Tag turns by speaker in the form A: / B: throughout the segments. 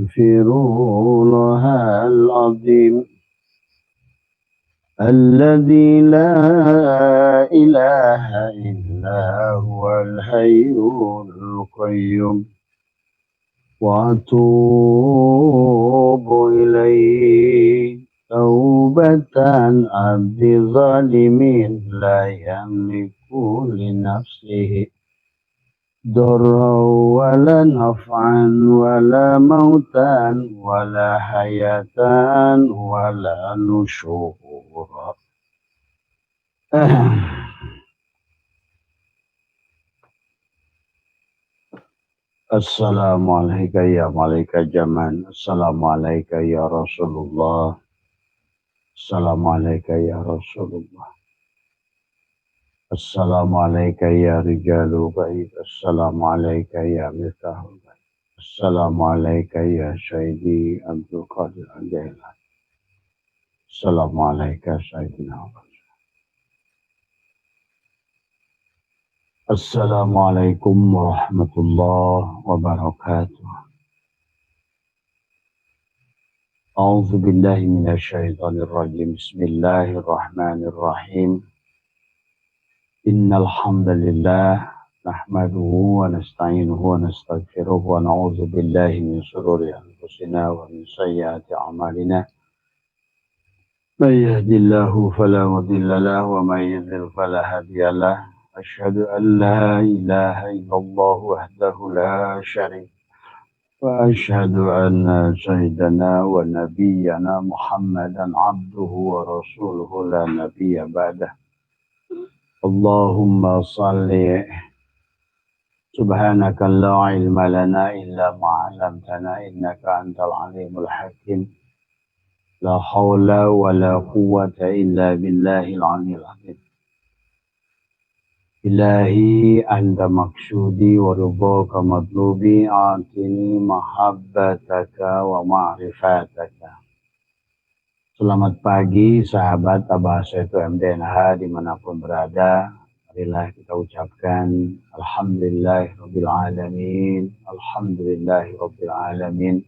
A: أستغفرها العظيم الذي لا إله إلا هو الحي القيوم وأتوب إليه توبة عبد ظالم لا يملك لنفسه ضرا ولا نفعا ولا موتا ولا حياة ولا نشورا. Assalamualaikum ya malaikat zaman. Assalamualaikum ya Rasulullah. Assalamualaikum ya Rasulullah. Assalamualaikum ya rijalu baik. Assalamualaikum ya miftahul baik. Assalamualaikum ya Syahidi Abdul Qadir Al-Jailan. Assalamualaikum Sayyidina Muhammad. Assalamualaikum warahmatullahi wabarakatuh. A'udzu billahi minasyaitonir rajim. Bismillahirrahmanirrahim. Innal hamdalillah nahmaduhu wa nasta'inuhu wa nastaghfiruhu wa na'udzu billahi min shururi anfusina wa min sayyiati a'malina. May yahdihillahu fala mudilla lahu wa may yudlil fala hadiya lahu. Asyhadu an la ilaha illallah wahdahu la syarika wa asyhadu anna sayyidana wa nabiyyana Muhammadan abduhu wa rasuluhu la nabiyya ba'dah. Allahumma salli subhanaka la ilma lana illa ma 'allamtana innaka antal alimul hakim. La haula wa la quwwata illa billahil 'aliyyil 'azim. Ilahi anta maksudi wa ridhaka matlubi atini mahabbataka wa ma'rifataka. Selamat pagi sahabat Abahasa itu MDNH dimanapun berada. Marilah kita ucapkan Alhamdulillahirabbil alamin. Alhamdulillahirabbil alamin.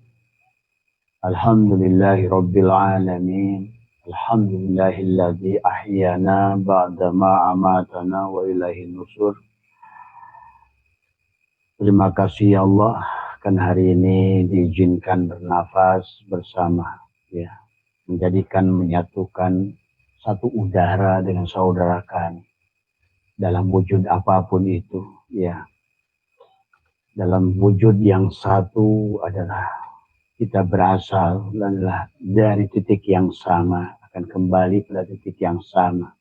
A: Alhamdulillahirabbil alamin. Alhamdulillahilladzi ahyana ba'dama amatana wa ilaihin nusur. Terima kasih ya Allah, kan hari ini diizinkan bernafas bersama, ya, menyatukan satu udara dengan saudara kami dalam wujud apapun itu, ya. Dalam wujud yang satu adalah kita berasal adalah dari titik yang sama, akan kembali pada titik yang sama.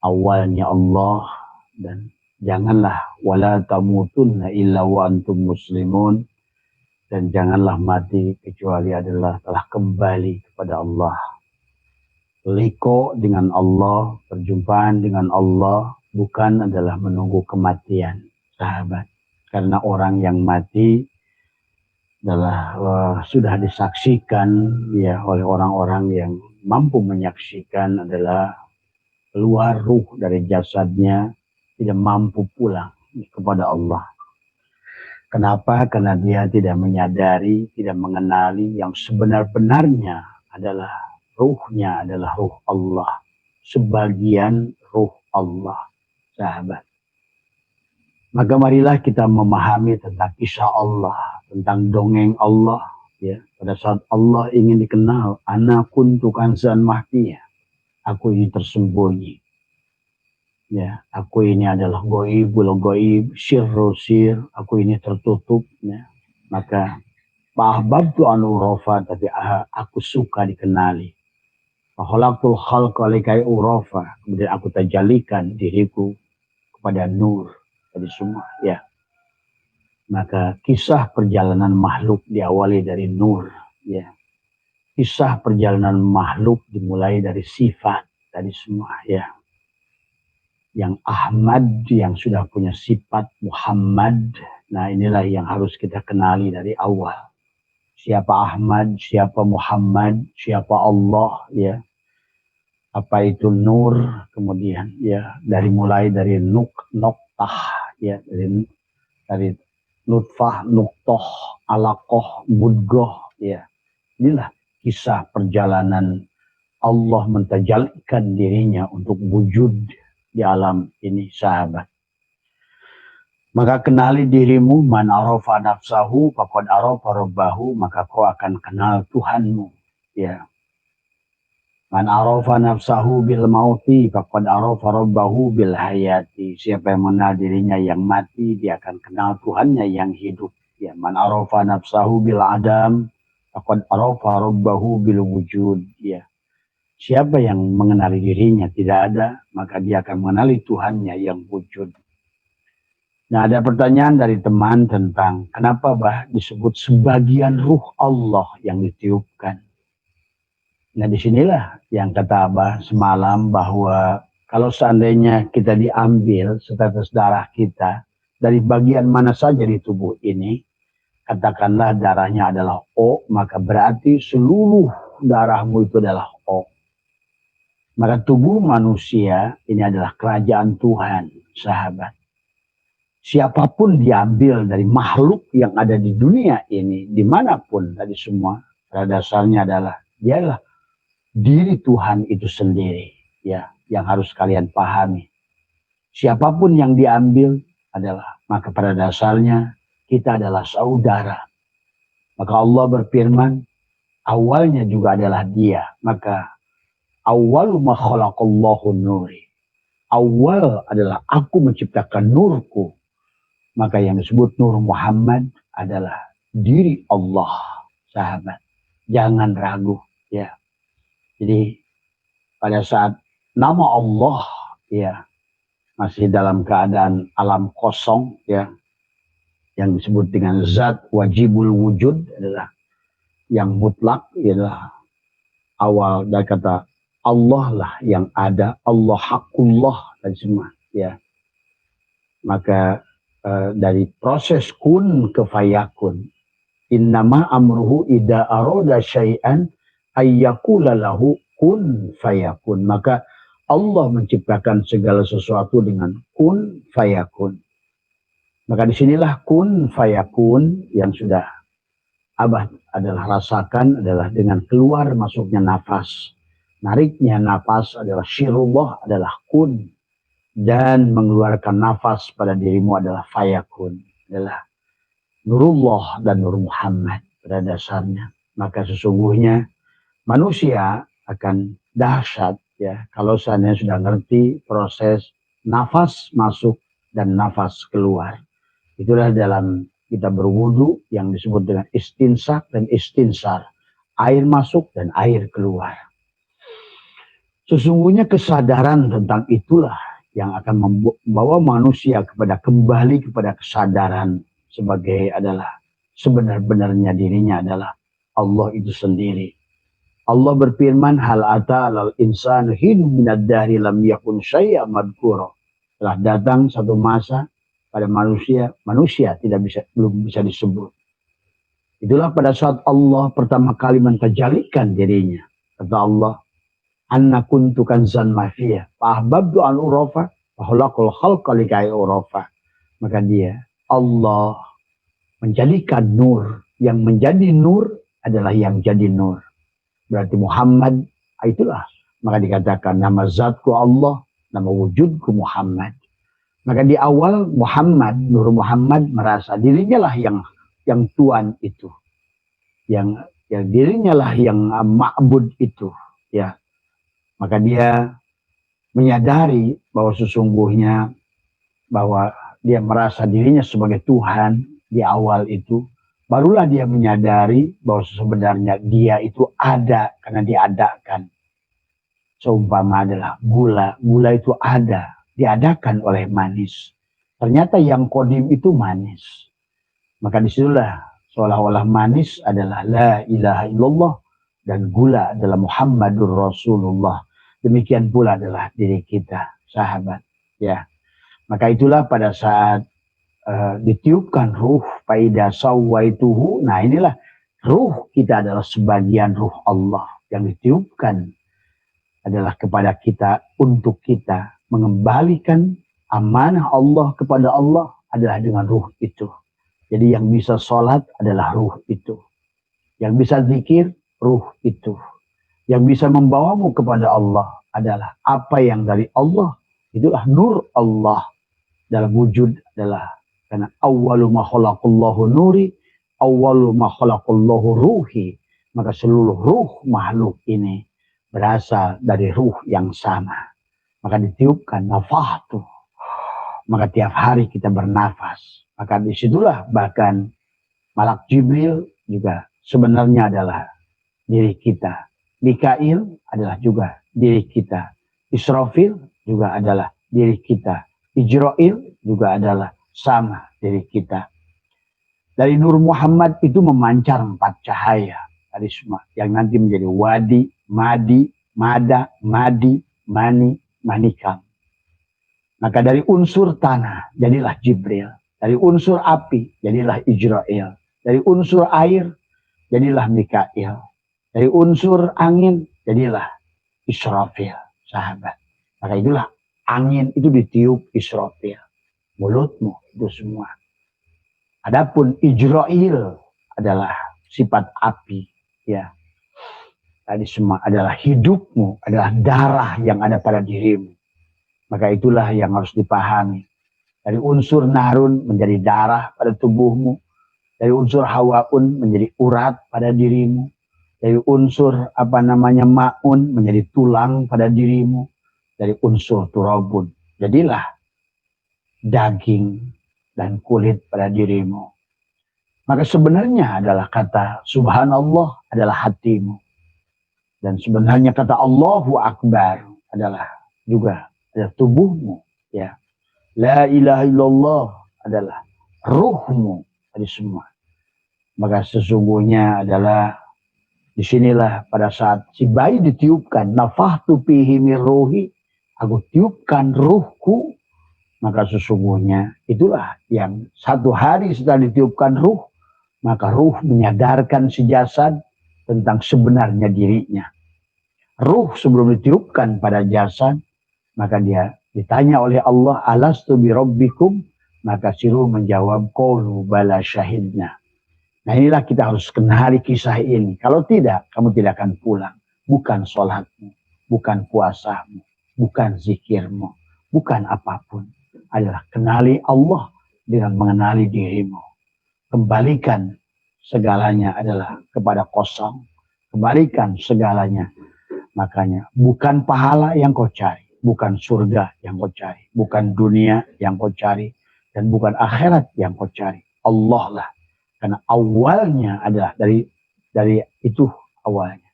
A: Awalnya Allah, dan janganlah wala tamutunna illa wa antum muslimun, dan janganlah mati kecuali adalah telah kembali kepada Allah. Liko dengan Allah, perjumpaan dengan Allah bukan adalah menunggu kematian, sahabat. Karena orang yang mati adalah sudah disaksikan, ya, oleh orang-orang yang mampu menyaksikan, adalah keluar ruh dari jasadnya, tidak mampu pulang kepada Allah. Kenapa? Karena dia tidak menyadari, tidak mengenali yang sebenar-benarnya adalah ruhnya adalah ruh Allah, sebagian ruh Allah, sahabat. Maka marilah kita memahami tentang kisah Allah, tentang dongeng Allah, ya. Pada saat Allah ingin dikenal, ana kuntu kanzan mahfiyah, aku ini tersembunyi, ya. Aku ini adalah goibul goib, sirru sir, aku ini tertutup, ya. Maka ahbabtu an urafa, tapi aku suka dikenali. Khalaqtul khalqa likai urafa, kemudian aku tajalikan diriku kepada nur tadi semua, ya. Maka kisah perjalanan makhluk diawali dari nur, ya. Kisah perjalanan makhluk dimulai dari sifat tadi semua, ya. Yang Ahmad, yang sudah punya sifat Muhammad. Nah, inilah yang harus kita kenali dari awal. Siapa Ahmad, siapa Muhammad, siapa Allah, ya. Apa itu nur, kemudian, ya, mulai dari noktah, ya, dari nutfah, nuktoh, alaqah, mudghah, ya. Inilah kisah perjalanan Allah mentajalkan dirinya untuk wujud di alam ini, sahabat. Maka kenali dirimu, man arafa nafsahu faqad arafa rabbahu, maka kau akan kenal Tuhanmu, ya. Man arafa nafsahu bil mauti faqad arafa rabbahu bil hayati. Siapa yang mengenal dirinya yang mati, dia akan kenal Tuhannya yang hidup. Ya, man arafa nafsahu bil adam faqad arafa rabbahu bil wujud. Ya. Siapa yang mengenali dirinya tidak ada, maka dia akan mengenali Tuhannya yang wujud. Nah, ada pertanyaan dari teman tentang kenapa disebut sebagian ruh Allah yang ditiupkan. Nah, disinilah yang kata Abah semalam bahwa kalau seandainya kita diambil setetes darah kita dari bagian mana saja di tubuh ini, katakanlah darahnya adalah O, maka berarti seluruh darahmu itu adalah O. Maka tubuh manusia ini adalah kerajaan Tuhan, sahabat. Siapapun diambil dari makhluk yang ada di dunia ini, dimanapun tadi semua, pada dasarnya adalah dialah diri Tuhan itu sendiri, ya, yang harus kalian pahami. Siapapun yang diambil adalah, maka pada dasarnya kita adalah saudara. Maka Allah berfirman, awalnya juga adalah dia. Maka awal ma khalaqallahu nuri. Awal adalah aku menciptakan nurku. Maka yang disebut Nur Muhammad adalah diri Allah, sahabat. Jangan ragu, ya. Jadi pada saat nama Allah, ya, masih dalam keadaan alam kosong, ya, yang disebut dengan zat wajibul wujud adalah yang mutlak, adalah awal dari kata Allah lah yang ada, Allah hakullah dan semua, ya. Maka dari proses kun ke fayakun, innama amruhu idza arada syai'an ayyakula lahu kun fayakun. Maka Allah menciptakan segala sesuatu dengan kun fayakun. Maka disinilah kun fayakun yang sudah Abah adalah rasakan adalah dengan keluar masuknya nafas. Nariknya nafas adalah syirullah, adalah kun. Dan mengeluarkan nafas pada dirimu adalah fayakun. Adalah Nurullah dan Nur Muhammad pada dasarnya. Maka sesungguhnya manusia akan dahsyat, ya, kalau seandainya sudah ngerti proses nafas masuk dan nafas keluar. Itulah dalam kita berwudu yang disebut dengan istinsak dan istinsar. Air masuk dan air keluar. Sesungguhnya kesadaran tentang itulah yang akan membawa manusia kembali kepada kesadaran sebagai adalah sebenar-benarnya dirinya adalah Allah itu sendiri. Allah berfirman, hal ata alal insanu hin minad dahri lam yakun syai'an madhkura. Telah datang satu masa pada manusia belum bisa disebut. Itulah pada saat Allah pertama kali mentajalikan dirinya. Kata Allah, anna kuntu kanzan mafiyah fa ahbabtu an urafa fa khalaqal khalqa likai urafa. Maka dia Allah menjadikan nur, yang menjadi nur adalah yang jadi nur. Berarti Muhammad, itulah. Maka dikatakan nama zatku Allah, nama wujudku Muhammad. Maka di awal Muhammad, Nur Muhammad merasa dirinya lah yang Tuhan itu. Yang dirinya lah yang ma'bud itu. Ya. Maka dia menyadari bahwa sesungguhnya bahwa dia merasa dirinya sebagai Tuhan di awal itu. Barulah dia menyadari bahwa sebenarnya dia itu ada karena diadakan. Seumpama adalah gula. Gula itu ada, diadakan oleh manis. Ternyata yang kodim itu manis. Maka disitulah seolah-olah manis adalah la ilaha illallah dan gula adalah Muhammadur Rasulullah. Demikian pula adalah diri kita, sahabat. Ya, maka itulah pada saat ditiupkan ruh faida sawaituhu. Nah, inilah ruh kita adalah sebagian ruh Allah yang ditiupkan adalah kepada kita untuk kita mengembalikan amanah Allah kepada Allah adalah dengan ruh itu. Jadi yang bisa sholat adalah ruh itu. Yang bisa zikir, ruh itu. Yang bisa membawamu kepada Allah adalah apa yang dari Allah. Itulah nur Allah dalam wujud adalah karena awwalu ma khalaqallahu nuri, awwalu ma khalaqallahu ruhi. Maka seluruh ruh makhluk ini berasal dari ruh yang sama. Maka ditiupkan nafahtu. Maka tiap hari kita bernafas. Maka disitulah bahkan Malak Jibril juga sebenarnya adalah diri kita. Mikail adalah juga diri kita. Israfil juga adalah diri kita. Ijrail juga adalah sama diri kita. Dari Nur Muhammad itu memancar 4 cahaya karisma yang nanti menjadi wadi, madi, mada, madi, mani, manikam. Maka dari unsur tanah jadilah Jibril. Dari unsur api jadilah Ijrail. Dari unsur air jadilah Mikail. Dari unsur angin jadilah Israfil, sahabat. Maka itulah angin itu ditiup Israfil. Mulutmu itu semua. Adapun Ijrail adalah sifat api, ya. Tadi semua adalah hidupmu, adalah darah yang ada pada dirimu. Maka itulah yang harus dipahami. Dari unsur narun menjadi darah pada tubuhmu. Dari unsur hawaun menjadi urat pada dirimu. Dari unsur ma'un menjadi tulang pada dirimu. Dari unsur turabun jadilah daging dan kulit pada dirimu. Maka sebenarnya adalah kata subhanallah adalah hatimu. Dan sebenarnya kata Allahu Akbar adalah juga adalah tubuhmu, ya. La ilaha illallah adalah ruhmu dari semua. Maka sesungguhnya adalah disinilah pada saat si bayi ditiupkan nafahtu fihi min ruhi, aku tiupkan ruhku, maka sesungguhnya itulah yang 1 hari setelah ditiupkan ruh, maka ruh menyadarkan si jasad tentang sebenarnya dirinya. Ruh sebelum ditiupkan pada jasad, maka dia ditanya oleh Allah, alastu bi rabbikum, maka si ruh menjawab, qalu bala syahidna. Nah inilah kita harus kenali kisah ini. Kalau tidak, kamu tidak akan pulang. Bukan sholatmu, bukan puasamu, bukan zikirmu, bukan apapun. Adalah kenali Allah dengan mengenali dirimu. Kembalikan segalanya adalah kepada kosong. Kembalikan segalanya. Makanya bukan pahala yang kau cari, bukan surga yang kau cari, bukan dunia yang kau cari, dan bukan akhirat yang kau cari. Allah lah. Karena awalnya adalah dari itu awalnya.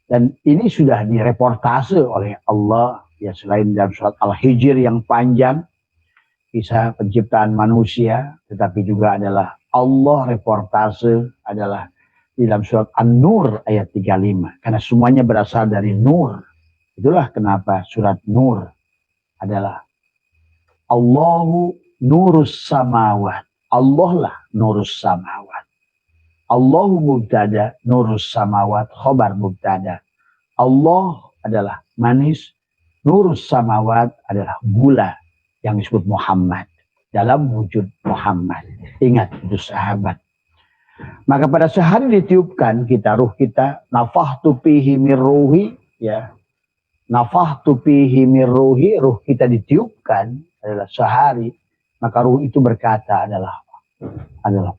A: Dan ini sudah direportase oleh Allah, ya, selain dalam surat Al-Hijr yang panjang, kisah penciptaan manusia, tetapi juga adalah Allah reportase adalah di dalam surat An-Nur ayat 35. Karena semuanya berasal dari Nur. Itulah kenapa surat Nur adalah Allahu nurus samawat. Allah lah nurus samawat. Allahu mubtada, nurus samawat, khobar mubtada. Allah adalah manis, nurus samawat adalah gula yang disebut Muhammad. Dalam wujud Muhammad. Ingat itu sahabat. Maka pada sehari ditiupkan kita, ruh kita, nafahtu fihi mir ruhi, ya. Nafahtu fihi mir ruhi, ruh kita ditiupkan adalah sehari. Maka ruh itu berkata adalah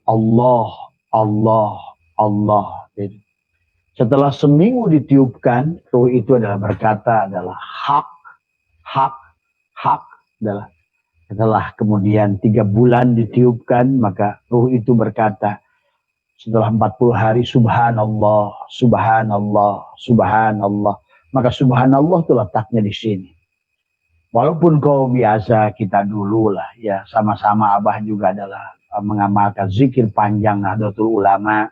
A: Allah, Allah, Allah. Jadi, setelah seminggu ditiupkan, ruh itu adalah berkata adalah hak, hak, hak. Adalah setelah kemudian 3 bulan ditiupkan, maka ruh itu berkata setelah 40 hari subhanallah, subhanallah, subhanallah. Maka subhanallah itu letaknya di sini. Walaupun kau biasa kita dulu lah, ya sama-sama Abah juga adalah mengamalkan zikir panjang Nahdlatul Ulama.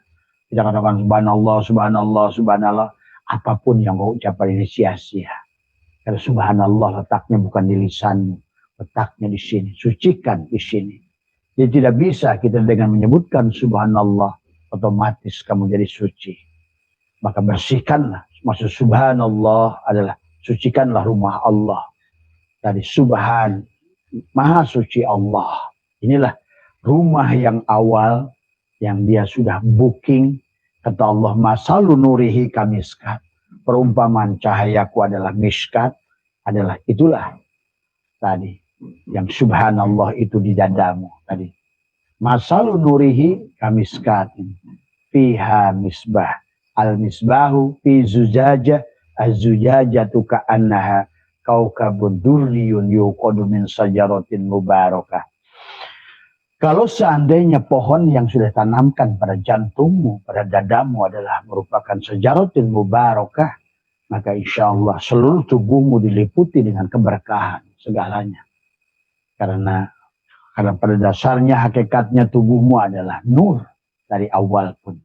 A: Kita katakan subhanallah, subhanallah, subhanallah. Apapun yang kau ucapkan ini sia-sia. Karena subhanallah letaknya bukan di lisanmu, letaknya di sini. Sucikan di sini. Jadi tidak bisa kita dengan menyebutkan subhanallah, otomatis kamu jadi suci. Maka bersihkanlah. Maksud subhanallah adalah sucikanlah rumah Allah. Dari subhan, maha suci Allah. Inilah rumah yang awal yang dia sudah booking, kata Allah, masalu nurihi kamiskat, perumpamaan cahayaku adalah miskat, adalah itulah tadi yang subhanallah itu di dadamu tadi. Masalu nurihi kamiskat, fiha misbah, al misbahu fi zujajah, az-zujajatu ka'annaha kaukabun durriyun yuqadu min sajaratin mubarakah. Kalau seandainya pohon yang sudah tanamkan pada jantungmu, pada dadamu adalah merupakan sajaratin mubarakah, maka insya Allah seluruh tubuhmu diliputi dengan keberkahan segalanya. Karena pada dasarnya hakikatnya tubuhmu adalah nur dari awal pun.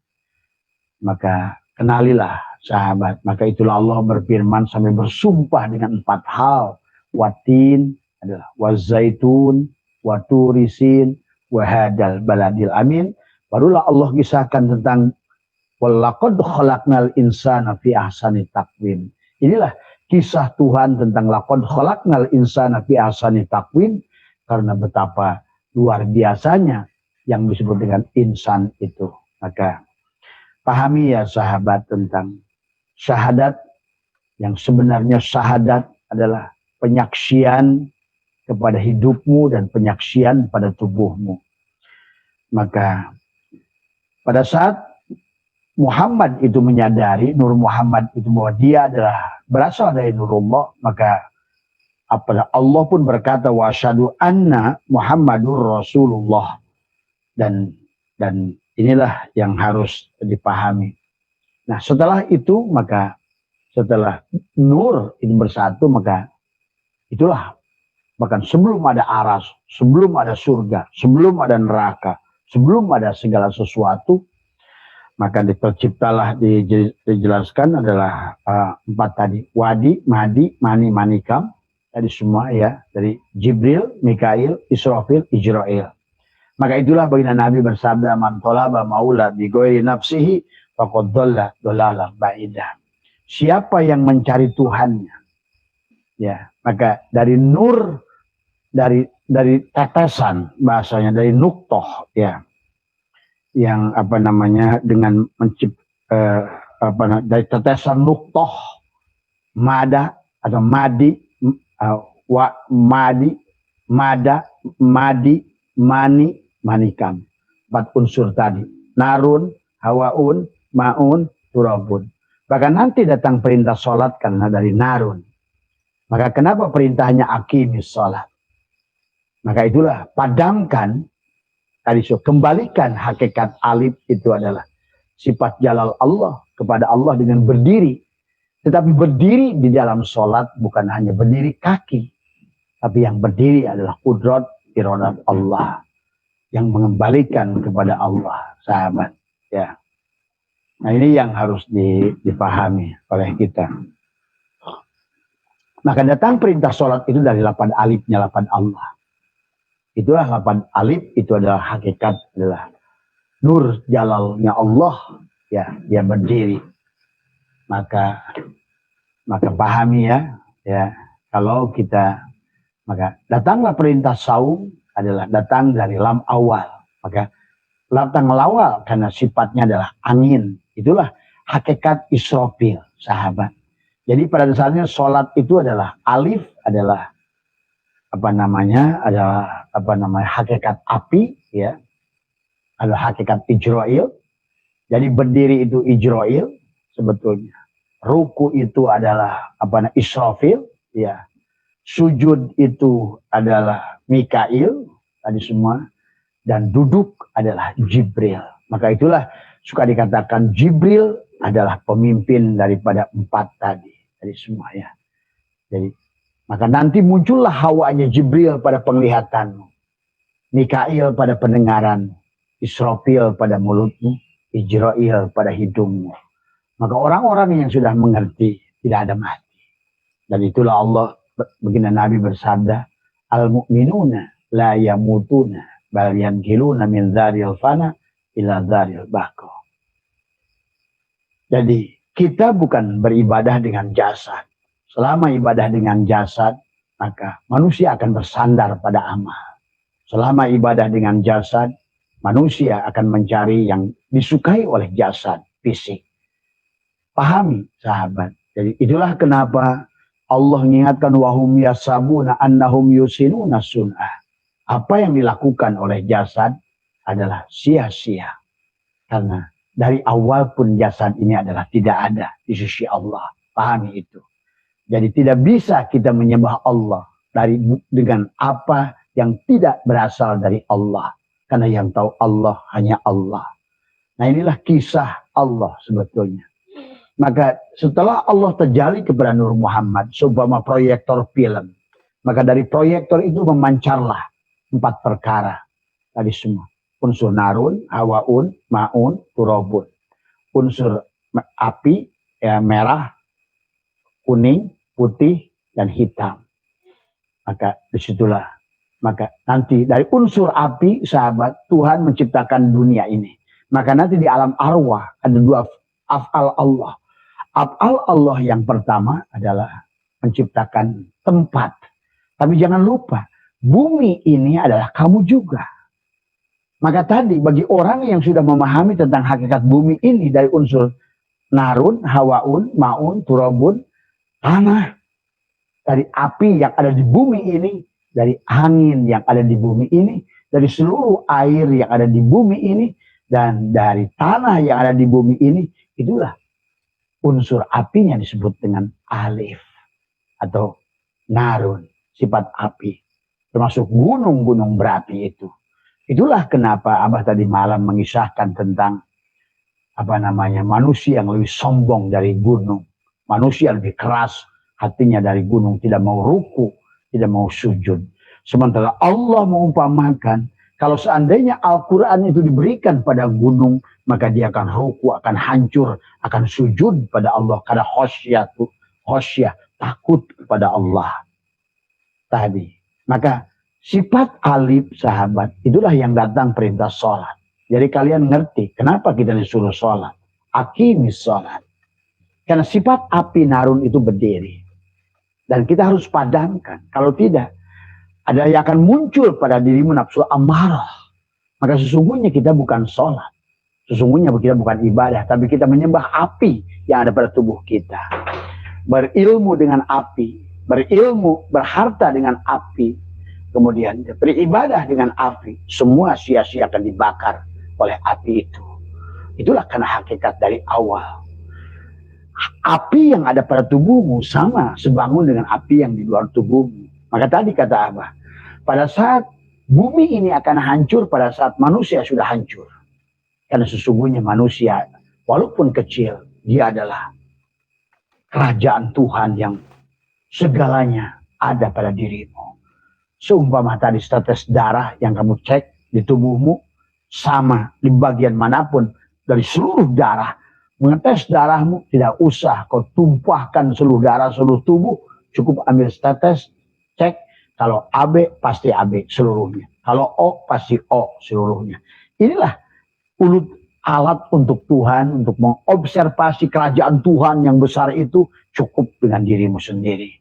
A: Maka kenalilah sahabat. Maka itulah Allah berfirman sampai bersumpah dengan 4 hal. Watin adalah wazaitun, waturisin, wahadal baladil amin. Barulah Allah kisahkan tentang walaqad khalaqnal insana fi ahsani taqwim. Inilah kisah Tuhan tentang laqad khalaqnal insana fi ahsani taqwim, karena betapa luar biasanya yang disebut dengan insan itu. Maka pahami ya sahabat tentang syahadat, yang sebenarnya syahadat adalah penyaksian kepada hidupmu dan penyaksian pada tubuhmu. Maka pada saat Muhammad itu menyadari, Nur Muhammad itu bahwa dia adalah berasal dari Nurullah, maka Allah pun berkata wa asyhadu anna Muhammadur Rasulullah, dan inilah yang harus dipahami. Nah, setelah itu, maka setelah nur itu bersatu, maka itulah bahkan sebelum ada aras, sebelum ada surga, sebelum ada neraka, sebelum ada segala sesuatu, maka terciptalah, dijelaskan adalah 4 tadi, wadi, madi, mani, manikam, tadi semua ya, dari Jibril, Mikail, Israfil, Ijrail. Maka itulah baginda Nabi bersabda, man talaba maula bi ghairi nafsihi faqad dhalla dhalalan ba'idah. Siapa yang mencari Tuhannya, ya, maka dari nur, dari tetesan, bahasanya dari nuktoh, ya, yang dengan dari tetesan nuktoh, mada atau madi, madi, mada, madi, mani, manikam. 4 unsur tadi. Narun, hawaun, maun, turabun. Bahkan nanti datang perintah sholat karena dari narun. Maka kenapa perintahnya aqimis sholat? Maka itulah padamkan, tadi kembalikan hakikat alif itu adalah sifat jalal Allah kepada Allah dengan berdiri. Tetapi berdiri di dalam sholat bukan hanya berdiri kaki, tapi yang berdiri adalah kudrat iradat Allah, yang mengembalikan kepada Allah, sahabat. Ya. Nah, ini yang harus dipahami oleh kita. Maka datang perintah sholat itu dari 8 alifnya, 8 Allah. Itulah 8 alif, itu adalah hakikat, adalah nur jalalnya Allah, ya, dia berdiri. Maka pahami ya, kalau kita, maka datanglah perintah saum adalah datang dari lam awal. Maka datang awal karena sifatnya adalah angin. Itulah hakikat Israfil, sahabat. Jadi pada dasarnya sholat itu adalah alif, adalah hakikat api, ya, adalah hakikat Ijrail. Jadi berdiri itu Ijrail sebetulnya. Ruku itu adalah Israfil, ya. Sujud itu adalah Mikail, tadi semua, dan duduk adalah Jibril. Maka itulah suka dikatakan Jibril adalah pemimpin daripada 4 tadi semua, ya. Jadi maka nanti muncullah hawanya Jibril pada penglihatanmu, Mikail pada pendengaran, Israfil pada mulutmu, Ijrail pada hidungmu. Maka orang-orang yang sudah mengerti tidak ada mati. Dan itulah Allah, baginda Nabi bersabda, al-mu'minuna la yamutuna bal yanqiluna min dzaril fana ila dzaril baqa. Jadi kita bukan beribadah dengan jasad. Selama ibadah dengan jasad, maka manusia akan bersandar pada amal. Selama ibadah dengan jasad, manusia akan mencari yang disukai oleh jasad, fisik. Pahami sahabat. Jadi itulah kenapa Allah mengingatkan wahum yasabuna annahum yusinuna sun'ah. Apa yang dilakukan oleh jasad adalah sia-sia. Karena dari awal pun jasad ini adalah tidak ada di sisi Allah. Pahami itu. Jadi tidak bisa kita menyembah Allah dengan apa yang tidak berasal dari Allah. Karena yang tahu Allah hanya Allah. Nah inilah kisah Allah sebetulnya. Maka setelah Allah terjali kepada Nur Muhammad seumpama proyektor film, maka dari proyektor itu memancarlah 4 perkara tadi semua. Unsur narun, hawaun, maun, turabun. Unsur api, ya, merah, kuning, putih, dan hitam. Maka disitulah. Maka nanti dari unsur api, sahabat, Tuhan menciptakan dunia ini. Maka nanti di alam arwah ada 2 af'al Allah. Af'al Allah yang pertama adalah menciptakan tempat. Tapi jangan lupa, bumi ini adalah kamu juga. Maka tadi bagi orang yang sudah memahami tentang hakikat bumi ini dari unsur narun, hawaun, maun, turabun, tanah, dari api yang ada di bumi ini, dari angin yang ada di bumi ini, dari seluruh air yang ada di bumi ini, dan dari tanah yang ada di bumi ini, itulah unsur apinya disebut dengan alif atau narun, sifat api. Termasuk gunung-gunung berapi itu. Itulah kenapa Abah tadi malam mengisahkan tentang manusia yang lebih sombong dari gunung. Manusia lebih keras hatinya dari gunung, tidak mau ruku, tidak mau sujud. Sementara Allah mengumpamakan kalau seandainya Al-Quran itu diberikan pada gunung, maka dia akan ruku, akan hancur, akan sujud pada Allah. Karena khosyah, takut kepada Allah. Tadi. Maka sifat alif sahabat, itulah yang datang perintah sholat. Jadi kalian ngerti, kenapa kita disuruh sholat? Aqimis sholat. Karena sifat api narun itu berdiri. Dan kita harus padamkan. Kalau tidak, ada yang akan muncul pada dirimu nafsu amarah. Maka sesungguhnya kita bukan sholat. Sesungguhnya kita bukan ibadah, tapi kita menyembah api yang ada pada tubuh kita. Berilmu dengan api, berilmu, berharta dengan api, kemudian beribadah dengan api. Semua sia-sia akan dibakar oleh api itu. Itulah karena hakikat dari awal. Api yang ada pada tubuhmu sama sebangun dengan api yang di luar tubuhmu. Maka tadi kata Abah, pada saat bumi ini akan hancur, pada saat manusia sudah hancur. Karena sesungguhnya manusia, walaupun kecil, dia adalah kerajaan Tuhan yang segalanya ada pada dirimu. Seumpama tadi tetes darah yang kamu cek di tubuhmu, sama di bagian manapun dari seluruh darah. Mengetes darahmu, tidak usah kau tumpahkan seluruh darah, seluruh tubuh. Cukup ambil tetes, cek. Kalau AB, pasti AB seluruhnya. Kalau O, pasti O seluruhnya. Inilah alat untuk Tuhan, untuk mengobservasi kerajaan Tuhan yang besar itu, cukup dengan dirimu sendiri.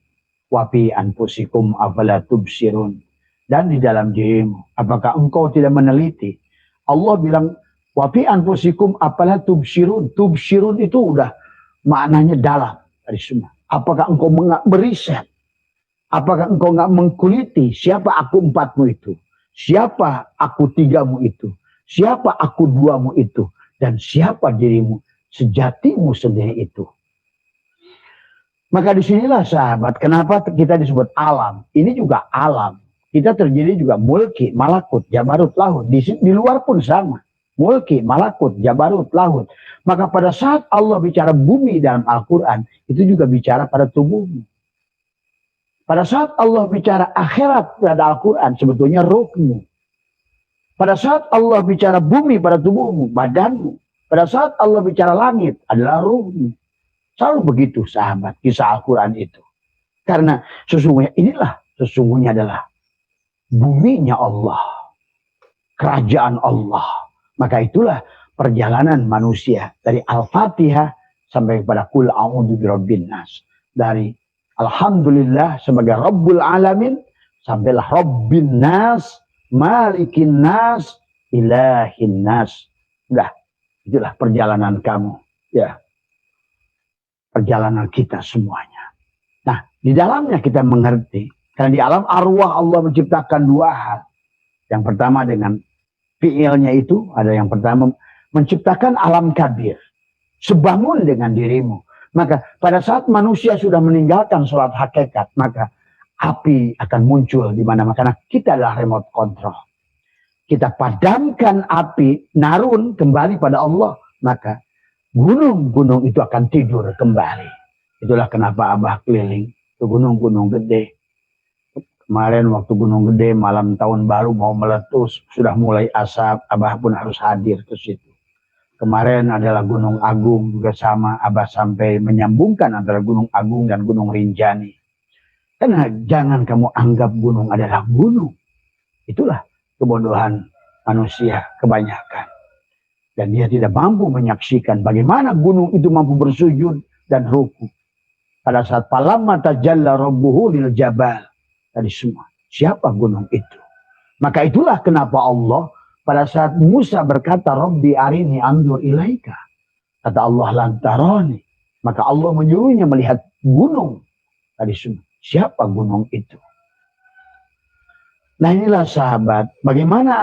A: Wafi anfusikum afala tubsirun. Dan di dalam dirimu, apakah engkau tidak meneliti? Allah bilang, wafi anfusikum afala tubsirun. Tubsirun itu udah maknanya dalam dari semua. Apakah engkau beriset? Apakah engkau nggak mengkuliti siapa aku 4-mu itu? Siapa aku 3-mu itu? Siapa aku 2-mu itu? Dan siapa dirimu sejatimu sendiri itu? Maka disinilah sahabat, kenapa kita disebut alam? Ini juga alam. Kita terjadi juga mulki, malakut, jabarut, lahut. Di luar pun sama. Mulki, malakut, jabarut, lahut. Maka pada saat Allah bicara bumi dalam Al-Quran, itu juga bicara pada tubuhmu. Pada saat Allah bicara akhirat pada Al-Quran, sebetulnya ruhmu. Pada saat Allah bicara bumi pada tubuhmu, badanmu. Pada saat Allah bicara langit adalah ruhmu. Selalu begitu sahabat, kisah Al-Quran itu. Karena sesungguhnya adalah buminya Allah. Kerajaan Allah. Maka itulah perjalanan manusia dari Al-Fatihah sampai kepada Qul a'udzu birabbin nas. Dari Alhamdulillah sebagai Rabbul Alamin sampailah Rabbin Nas, malikin nas, ilahin nas. Udah, itulah perjalanan kamu. Ya, perjalanan kita semuanya. Nah, di dalamnya kita mengerti. Karena di alam arwah Allah menciptakan dua hal. Yang pertama dengan fiilnya itu, ada yang pertama menciptakan alam kabir. Sebangun dengan dirimu. Maka pada saat manusia sudah meninggalkan sholat hakikat, maka api akan muncul di mana-mana. Karena kita adalah remote control. Kita padamkan api, narun kembali pada Allah. Maka gunung-gunung itu akan tidur kembali. Itulah kenapa Abah keliling ke gunung-gunung gede. Kemarin waktu gunung gede malam tahun baru mau meletus, sudah mulai asap, Abah pun harus hadir ke situ. Kemarin adalah Gunung Agung juga sama, Abah sampai menyambungkan antara Gunung Agung dan Gunung Rinjani. Karena jangan kamu anggap gunung adalah gunung. Itulah kebodohan manusia kebanyakan. Dan dia tidak mampu menyaksikan bagaimana gunung itu mampu bersujud dan ruku. Pada saat falamma tajalla rabbuhu lil jabal. Tadi semua. Siapa gunung itu? Maka itulah kenapa Allah pada saat Musa berkata, Rabbi arini andur ilaika. Kata Allah lantaroni. Maka Allah menyuruhnya melihat gunung. Tadi semua. Siapa gunung itu? Nah inilah sahabat. Bagaimana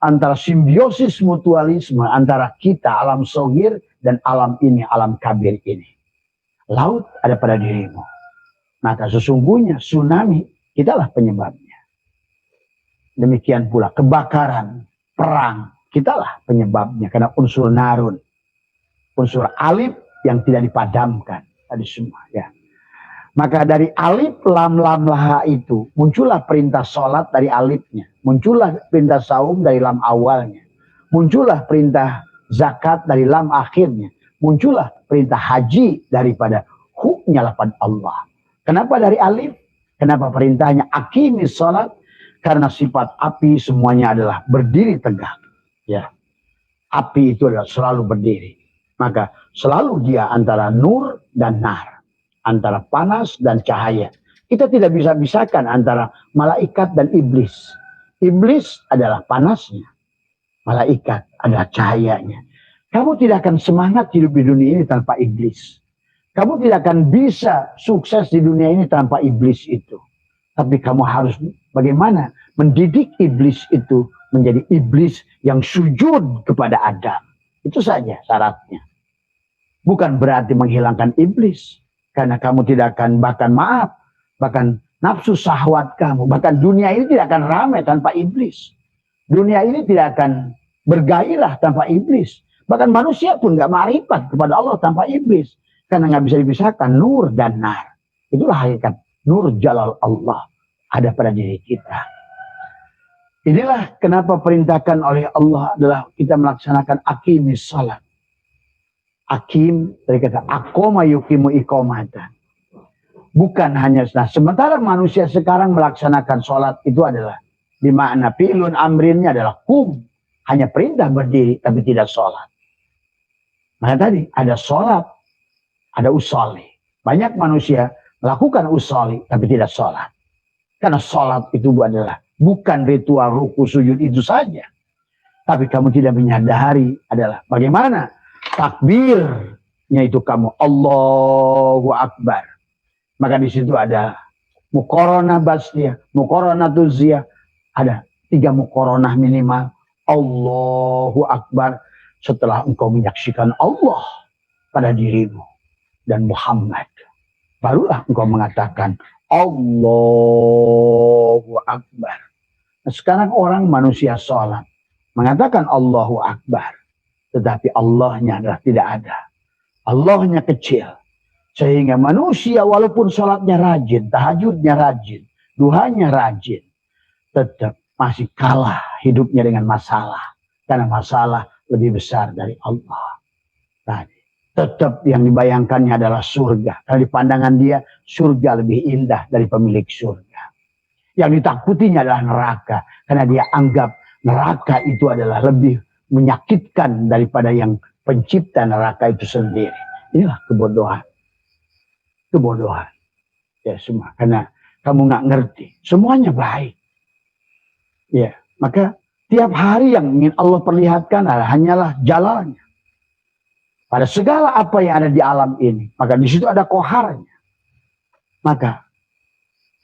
A: antara simbiosis mutualisme antara kita alam sogir dan alam ini, alam kabir ini. Laut ada pada dirimu. Maka sesungguhnya tsunami kitalah penyebabnya. Demikian pula kebakaran, perang, kitalah penyebabnya. Karena unsur narun, unsur alif yang tidak dipadamkan. Tadi semua ya. Maka dari alif lam lam laha itu muncullah perintah sholat dari alifnya. Muncullah perintah saum dari lam awalnya. Muncullah perintah zakat dari lam akhirnya. Muncullah perintah haji daripada hu-nya lafaz Allah. Kenapa dari alif? Kenapa perintahnya aqimis sholat? Karena sifat api semuanya adalah berdiri tegak. Ya, api itu adalah selalu berdiri. Maka selalu dia antara nur dan nar, antara panas dan cahaya. Kita tidak bisa pisahkan antara malaikat dan iblis. Iblis adalah panasnya, malaikat adalah cahayanya. Kamu tidak akan semangat hidup di dunia ini tanpa iblis. Kamu tidak akan bisa sukses di dunia ini tanpa iblis itu. Tapi kamu harus bagaimana mendidik iblis itu menjadi iblis yang sujud kepada Adam. Itu saja syaratnya. Bukan berarti menghilangkan iblis. Karena kamu tidak akan, bahkan nafsu syahwat kamu, bahkan dunia ini tidak akan ramai tanpa iblis. Dunia ini tidak akan bergairah tanpa iblis. Bahkan manusia pun gak ma'rifat kepada Allah tanpa iblis. Karena gak bisa dipisahkan nur dan nar. Itulah hakikat nur jalal Allah ada pada diri kita. Inilah kenapa perintahkan oleh Allah adalah kita melaksanakan aqimis salat. Akim dari kata akoma yukimu ikomatan. Bukan hanya sementara manusia sekarang melaksanakan sholat itu adalah di makna fi'lun amrinnya adalah kum, hanya perintah berdiri tapi tidak sholat. Maka tadi ada sholat, ada usolli. Banyak manusia melakukan usolli tapi tidak sholat. Karena sholat itu adalah bukan ritual ruku sujud itu saja. Tapi kamu tidak menyadari adalah bagaimana takbirnya itu kamu Allahu Akbar. Maka di situ ada muqaranah basliyah, muqaranah tuziyah, ada 3 muqaranah minimal. Allahu Akbar setelah engkau menyaksikan Allah pada dirimu dan Muhammad. Barulah engkau mengatakan Allahu Akbar. Nah, sekarang orang manusia sholat mengatakan Allahu Akbar. Tetapi Allahnya adalah tidak ada. Allahnya kecil. Sehingga manusia walaupun sholatnya rajin, tahajudnya rajin, duhanya rajin, tetap masih kalah hidupnya dengan masalah. Karena masalah lebih besar dari Allah. Tadi. Tetap yang dibayangkannya adalah surga. Karena di pandangan dia, surga lebih indah dari pemilik surga. Yang ditakutinya adalah neraka. Karena dia anggap neraka itu adalah lebih menyakitkan daripada yang pencipta neraka itu sendiri. Inilah kebodohan. Kebodohan. Ya semua. Karena kamu nggak ngerti. Semuanya baik. Ya. Maka tiap hari yang ingin Allah perlihatkan hanyalah jalannya. Pada segala apa yang ada di alam ini. Maka di situ ada koharnya. Maka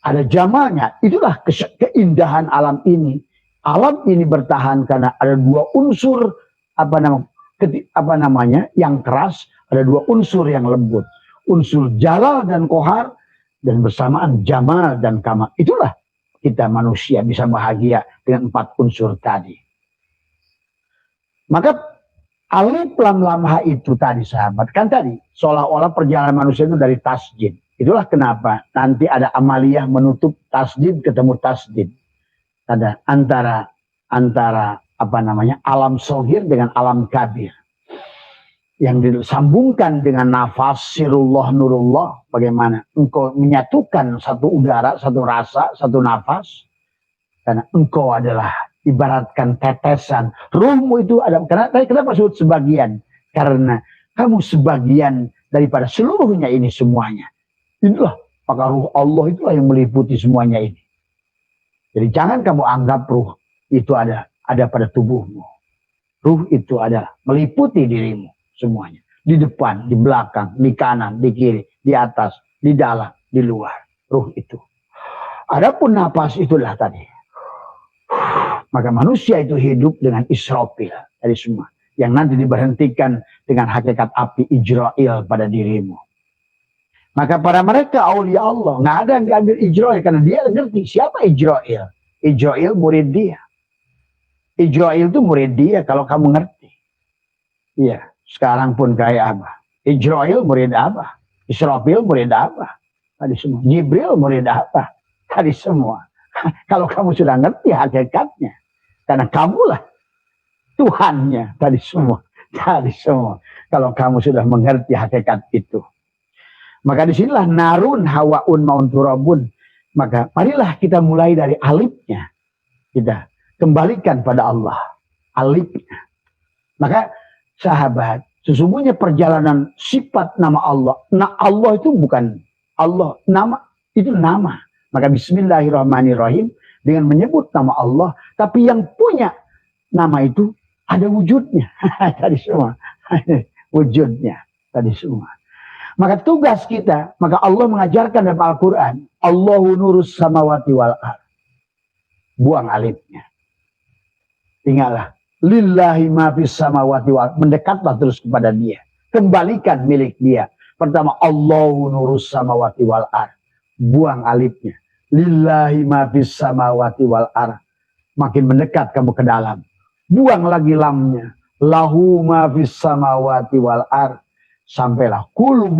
A: ada jamalnya. Itulah keindahan alam ini. Alam ini bertahan karena ada dua unsur apa namanya yang keras, ada dua unsur yang lembut. Unsur jalal dan kohar, dan bersamaan jamal dan kamal. Itulah kita manusia bisa bahagia dengan 4 unsur tadi. Maka alif lam lam ha itu tadi sahabat, kan tadi seolah-olah perjalanan manusia itu dari tasjid. Itulah kenapa nanti ada amaliyah menutup tasjid ketemu tasjid. Ada antara apa namanya alam sohir dengan alam kabir. Yang disambungkan dengan nafas sirullah nurullah, bagaimana engkau menyatukan satu udara, satu rasa, satu nafas, karena engkau adalah ibaratkan tetesan ruhmu itu ada. Kenapa disebut sebagian? Karena kamu sebagian daripada seluruhnya ini semuanya. Itulah maka ruh Allah itulah yang meliputi semuanya ini. Jadi jangan kamu anggap ruh itu ada pada tubuhmu. Ruh itu adalah meliputi dirimu semuanya. Di depan, di belakang, di kanan, di kiri, di atas, di dalam, di luar. Ruh itu. Adapun napas itulah tadi. Maka manusia itu hidup dengan Israfil dari semua. Yang nanti diberhentikan dengan hakikat api Ijrail pada dirimu. Maka para mereka aulia Allah. Nggak ada yang diambil Ijrail. Karena dia ngerti siapa Ijrail. Ijrail murid dia. Ijrail itu murid dia kalau kamu ngerti. Iya. Sekarang pun kayak apa? Ijrail murid apa? Israfil murid apa? Tadi semua. Jibril murid apa? Tadi semua. Kalau kamu sudah ngerti hakikatnya. Karena kamulah Tuhannya. Tadi semua. Tadi semua. Kalau kamu sudah mengerti hakikat itu. Maka disinilah narun hawaun maun turabun. Maka marilah kita mulai dari alifnya. Kita kembalikan pada Allah. Alifnya. Maka sahabat, sesungguhnya perjalanan sifat nama Allah. Nah, Allah itu bukan Allah, nama itu nama. Maka bismillahirrahmanirrahim dengan menyebut nama Allah, tapi yang punya nama itu ada wujudnya. Tadi semua. Wujudnya tadi semua. Maka tugas kita, maka Allah mengajarkan dalam Al-Qur'an, Allahu nurus samawati wal ardh. Buang alifnya. Tinggallah lillahi ma fis samawati wal, mendekatlah terus kepada dia, kembalikan milik dia. Pertama Allahu nurus samawati wal ardh, buang alifnya. Lillahi ma fis samawati wal ardh, makin mendekat kamu ke dalam. Buang lagi lamnya, lahu ma fis samawati wal ardh, sampailah kul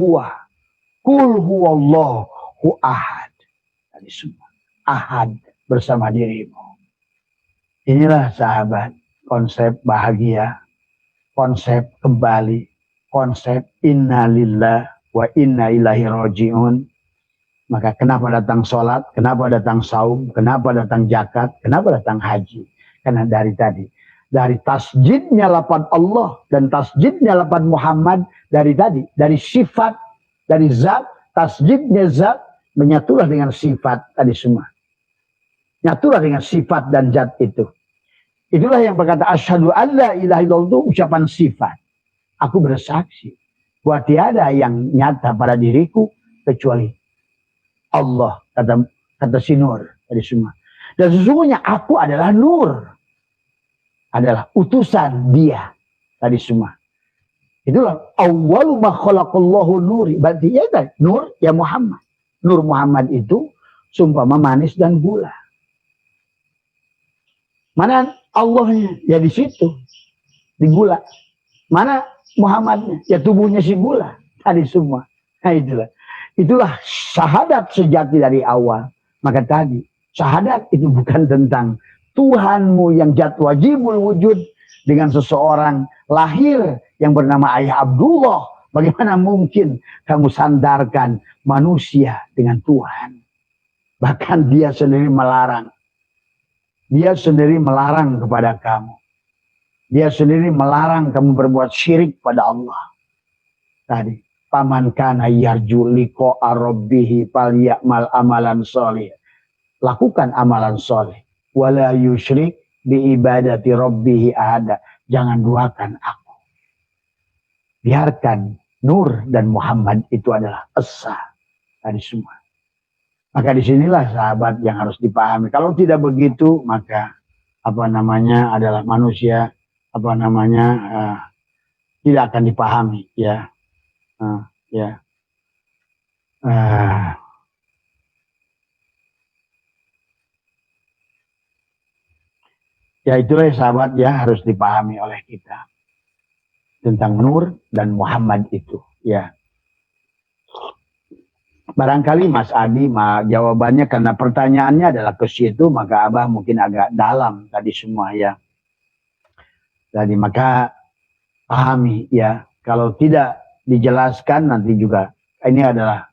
A: huwallahu ahad. Tadi semua ahad bersama dirimu. Inilah sahabat konsep bahagia, konsep kembali, konsep inna lillah wa inna ilaihi raji'un. Maka kenapa datang sholat, kenapa datang saum, kenapa datang zakat, kenapa datang haji? Karena dari tadi, dari tasjidnya lafaz Allah dan tasjidnya lafaz Muhammad dari tadi, dari sifat, dari zat, tasjidnya zat, menyatulah dengan sifat tadi semua. Nyatulah dengan sifat dan zat itu. Itulah yang berkata asyhadu an la ilaha illallah, itu ucapan sifat. Aku bersaksi bahwa tiada yang nyata pada diriku kecuali Allah, kata si Nur tadi semua. Dan sesungguhnya aku adalah Nur, adalah utusan dia tadi semua. Itulah awwalu ma khalaqallahu nuri. Berarti ya kan Nur ya Muhammad. Nur Muhammad itu sumpama manis dan gula. Mana Allahnya? Ya di situ, di gula. Mana Muhammadnya? Ya tubuhnya si gula. Tadi semua. Nah itulah syahadat sejati dari awal. Maka tadi syahadat itu bukan tentang Tuhanmu yang jat wajibul wujud dengan seseorang lahir yang bernama Ayah Abdullah. Bagaimana mungkin kamu sandarkan manusia dengan Tuhan? Bahkan dia sendiri melarang. Dia sendiri melarang kepada kamu. Dia sendiri melarang kamu berbuat syirik pada Allah. Tadi, paman kana yarju liqa'a rabbih falyamal amalan sholih. Lakukan amalan sholih. Wala yusyrik biibadati rabbihi ahada. Jangan duakan aku. Biarkan Nur dan Muhammad itu adalah esa tadi semua. Maka disinilah sahabat yang harus dipahami. Kalau tidak begitu, maka adalah manusia tidak akan dipahami, ya. Ya. Ya itulah sahabat ya harus dipahami oleh kita tentang Nur dan Muhammad itu, ya. Barangkali Mas Adi jawabannya karena pertanyaannya adalah ke situ, maka Abah mungkin agak dalam tadi semua ya. Jadi maka pahami ya, kalau tidak dijelaskan nanti juga ini adalah,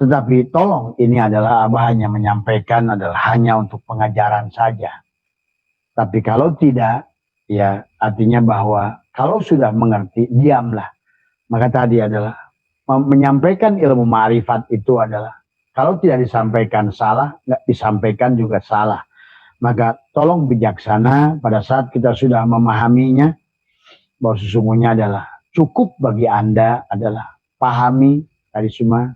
A: tetapi tolong ini adalah Abah hanya menyampaikan adalah hanya untuk pengajaran saja. Tapi kalau tidak, ya artinya bahwa kalau sudah mengerti, diamlah. Maka tadi adalah menyampaikan ilmu ma'rifat itu adalah kalau tidak disampaikan salah, nggak disampaikan juga salah. Maka tolong bijaksana pada saat kita sudah memahaminya, bahwa sesungguhnya adalah cukup bagi Anda adalah pahami tadi semua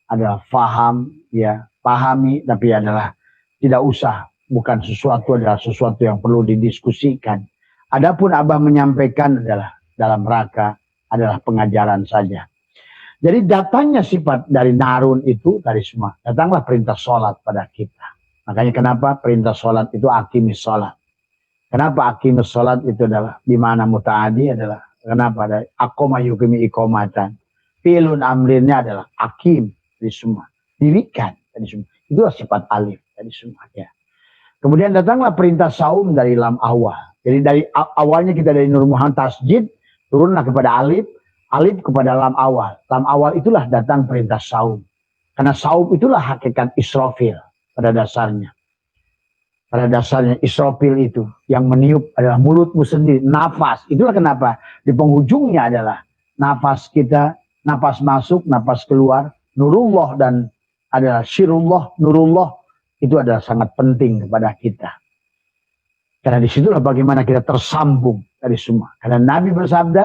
A: adalah faham, ya pahami, tapi adalah tidak usah. Bukan adalah sesuatu yang perlu didiskusikan. Adapun Abah menyampaikan adalah dalam rangka adalah pengajaran saja. Jadi datangnya sifat dari Narun itu dari semua. Datanglah perintah sholat pada kita. Makanya kenapa perintah sholat itu akimis sholat. Kenapa akimis sholat itu adalah di mana muta'adi adalah kenapa dari akoma yukimi ikomatan. Fi'lun amrinnya adalah akim dari semua. Dirikan dari semua. Itulah sifat alif dari semua ya. Kemudian datanglah perintah saum dari lam awal. Jadi dari awalnya kita dari Nur Muhammad tasjid, turunlah kepada alif, alif kepada lam awal. Lam awal itulah datang perintah saum. Karena saum itulah hakikat Israfil pada dasarnya. Pada dasarnya Israfil itu yang meniup adalah mulutmu sendiri, nafas. Itulah kenapa di penghujungnya adalah nafas kita, nafas masuk, nafas keluar, nurullah dan adalah syirullah, nurullah. Itu adalah sangat penting kepada kita. Karena disitulah bagaimana kita tersambung dari semua. Karena Nabi bersabda,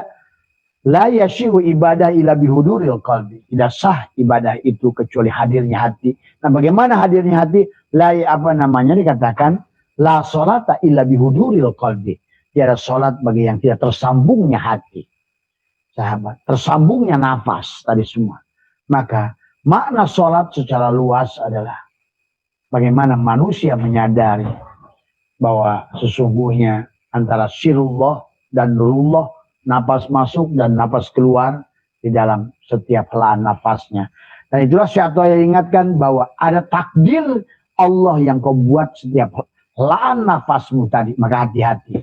A: la yashihu ibadah ila bihuduril qalbi. Tidak sah ibadah itu kecuali hadirnya hati. Nah bagaimana hadirnya hati? Dikatakan, la sholata illa bihuduril qalbi. Tiada sholat bagi yang tidak tersambungnya hati. Sahabat, tersambungnya nafas tadi semua. Maka makna sholat secara luas adalah bagaimana manusia menyadari bahwa sesungguhnya antara sirullah dan nurullah, napas masuk dan napas keluar di dalam setiap helaan nafasnya. Dan itulah saya ingatkan bahwa ada takdir Allah yang kau buat setiap helaan nafasmu tadi. Maka hati-hati.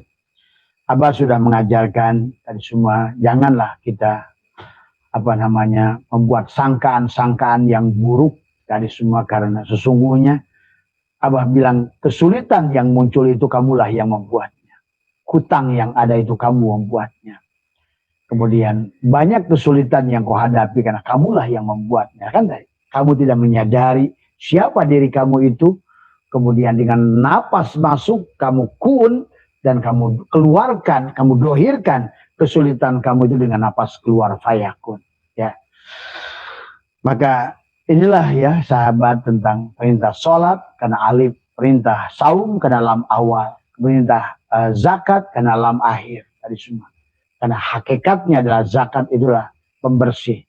A: Abah sudah mengajarkan tadi semua, janganlah kita membuat sangkaan-sangkaan yang buruk tadi semua, karena sesungguhnya Abah bilang kesulitan yang muncul itu kamulah yang membuatnya. Hutang yang ada itu kamu membuatnya. Kemudian banyak kesulitan yang kau hadapi karena kamulah yang membuatnya. Kan kamu tidak menyadari siapa diri kamu itu. Kemudian dengan napas masuk kamu kun dan kamu keluarkan, kamu dohirkan kesulitan kamu itu dengan napas keluar fayakun. Ya. Maka inilah ya sahabat tentang perintah sholat karena alif, perintah saum karena lam awal, perintah zakat karena lam akhir tadi semua. Karena hakikatnya adalah zakat itulah pembersih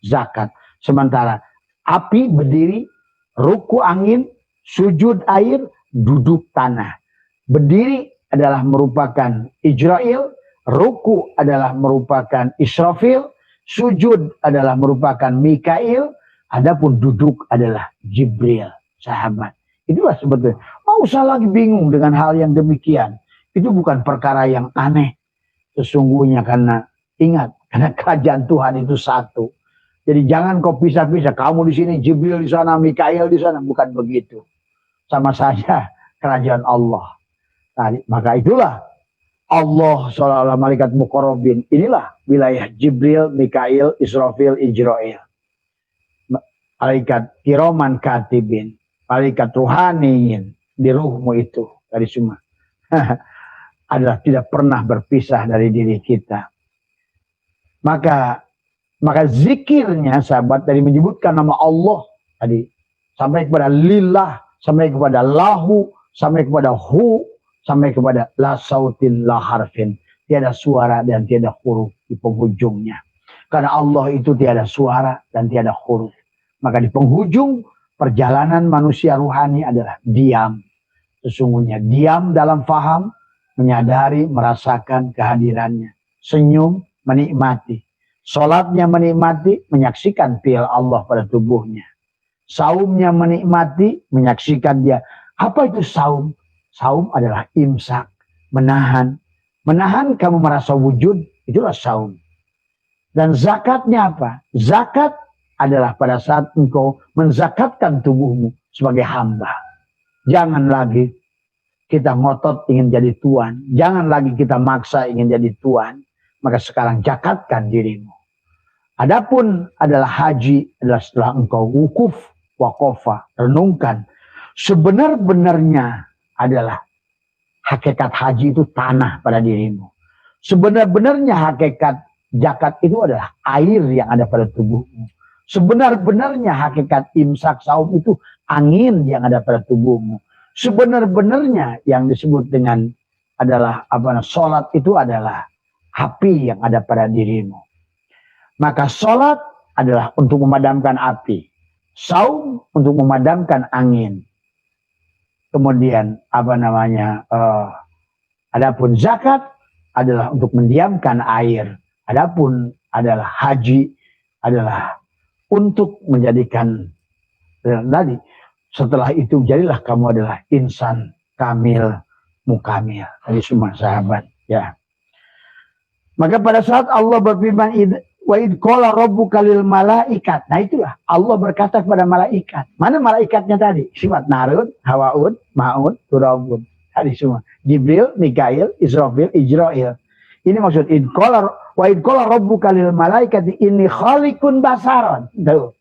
A: zakat. Sementara api berdiri, ruku angin, sujud air, duduk tanah. Berdiri adalah merupakan Ijrail, ruku adalah merupakan Israfil, sujud adalah merupakan Mikail. Adapun duduk adalah Jibril, sahabat. Itulah sebetulnya. Mau usah lagi bingung dengan hal yang demikian. Itu bukan perkara yang aneh. Sesungguhnya karena ingat, karena kerajaan Tuhan itu satu. Jadi jangan kau pisah-pisah. Kamu di sini, Jibril di sana, Mikail di sana. Bukan begitu. Sama saja kerajaan Allah. Nah, maka itulah Allah seolah-olah malaikat muqarrabin. Inilah wilayah Jibril, Mikail, Israfil, Ijrail. Malaikat kiroman katibin, malaikat ruhaniin di ruhmu itu dari semua. adalah tidak pernah berpisah dari diri kita. Maka zikirnya sahabat dari menyebutkan nama Allah tadi sampai kepada lillah, sampai kepada lahu, sampai kepada hu, sampai kepada la sautin la harfin, tiada suara dan tiada huruf di penghujungnya. Karena Allah itu tiada suara dan tiada huruf. Maka di penghujung perjalanan manusia ruhani adalah diam. Sesungguhnya diam dalam faham, menyadari, merasakan kehadirannya. Senyum, menikmati. Sholatnya menikmati, menyaksikan fi'il Allah pada tubuhnya. Saumnya menikmati, menyaksikan dia. Apa itu saum? Saum adalah imsak, menahan. Menahan kamu merasa wujud, itulah saum. Dan zakatnya apa? Zakat adalah pada saat engkau menzakatkan tubuhmu sebagai hamba. Jangan lagi kita ngotot ingin jadi tuan. Jangan lagi kita maksa ingin jadi tuan. Maka sekarang zakatkan dirimu. Adapun adalah haji adalah setelah engkau wukuf, wakofa, renungkan. Sebenar-benarnya adalah hakikat haji itu tanah pada dirimu. Sebenar-benarnya hakikat zakat itu adalah air yang ada pada tubuhmu. Sebenar-benarnya hakikat imsak saum itu angin yang ada pada tubuhmu. Sebenar-benarnya yang disebut dengan adalah sholat itu adalah api yang ada pada dirimu. Maka sholat adalah untuk memadamkan api. Saum untuk memadamkan angin. Kemudian adapun zakat adalah untuk mendiamkan air. Adapun adalah haji adalah untuk menjadikan tadi setelah itu jadilah kamu adalah insan kamil mukamil. Tadi semua sahabat ya. Maka pada saat Allah berfirman wa id qala rabbuka lil malaikat. Nah itulah Allah berkata kepada malaikat. Mana malaikatnya tadi? Sifat narun, hawaun, maun, turabun. Tadi semua. Jibril, Mikail, Israfil, Ijrail. Ini maksud wa id qala rabbuka lil malaikati inni khaliqun basaron. Tuh.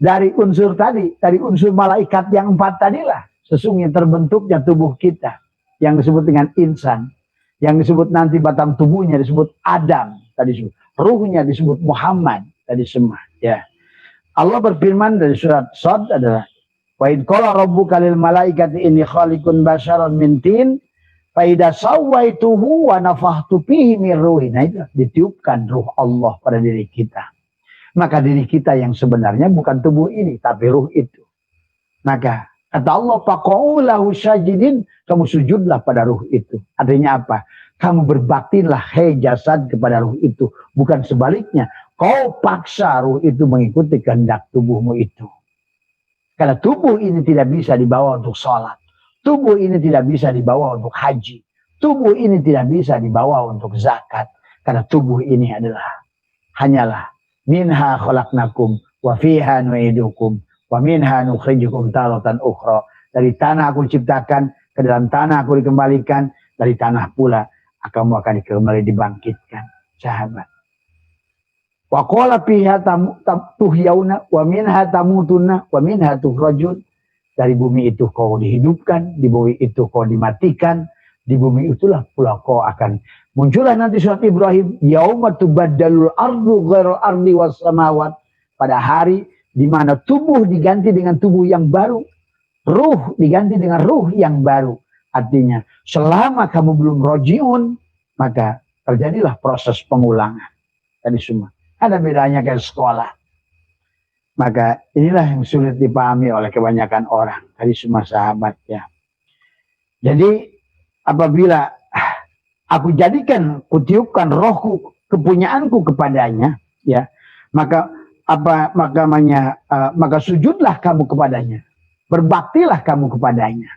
A: Dari unsur tadi, dari unsur malaikat yang 4 tadilah sesungguhnya terbentuknya tubuh kita yang disebut dengan insan, yang disebut nanti batang tubuhnya disebut Adam, tadi disebut ruhnya disebut Muhammad, tadi semua ya. Allah berfirman dari surat Shad adalah wa id qala rabbuka lil malaikati inni khaliqun basaron min tin fa idza sawaituhu wa nafakhtu fihi min ruhi. Nah itu ditiupkan ruh Allah pada diri kita. Maka diri kita yang sebenarnya bukan tubuh ini, tapi ruh itu. Maka kata Allah, faqa'u lahu sajidin, kamu sujudlah pada ruh itu. Artinya apa? Kamu berbaktilah hei jasad kepada ruh itu. Bukan sebaliknya. Kau paksa ruh itu mengikuti kehendak tubuhmu itu. Karena tubuh ini tidak bisa dibawa untuk sholat. Tubuh ini tidak bisa dibawa untuk haji. Tubuh ini tidak bisa dibawa untuk zakat. Karena tubuh ini adalah hanyalah minha khalaqnakum wa fiha nu'idukum wa minha nukhrijukum taratan ukhra. Dari tanah aku ciptakan, ke dalam tanah aku dikembalikan, dari tanah pula kamu akan kembali dibangkitkan. Sahabat. Wa qala fiha tuhyauna wa minha tamutunna wa minha tukhrajun. Dari bumi itu kau dihidupkan, di bumi itu kau dimatikan, di bumi itulah pula kau akan muncullah nanti surat Ibrahim, yauma tubaddalul ardu ghairal ardi was samawat. Pada hari di mana tubuh diganti dengan tubuh yang baru, ruh diganti dengan ruh yang baru. Artinya selama kamu belum rojiun, maka terjadilah proses pengulangan. Tadi semua. Ada bedanya kayak sekolah. Maka inilah yang sulit dipahami oleh kebanyakan orang. Tadi semua sahabat ya. Jadi apabila aku jadikan, kutiupkan rohku, kepunyaanku kepadanya, ya, maka maka sujudlah kamu kepadanya, berbaktilah kamu kepadanya.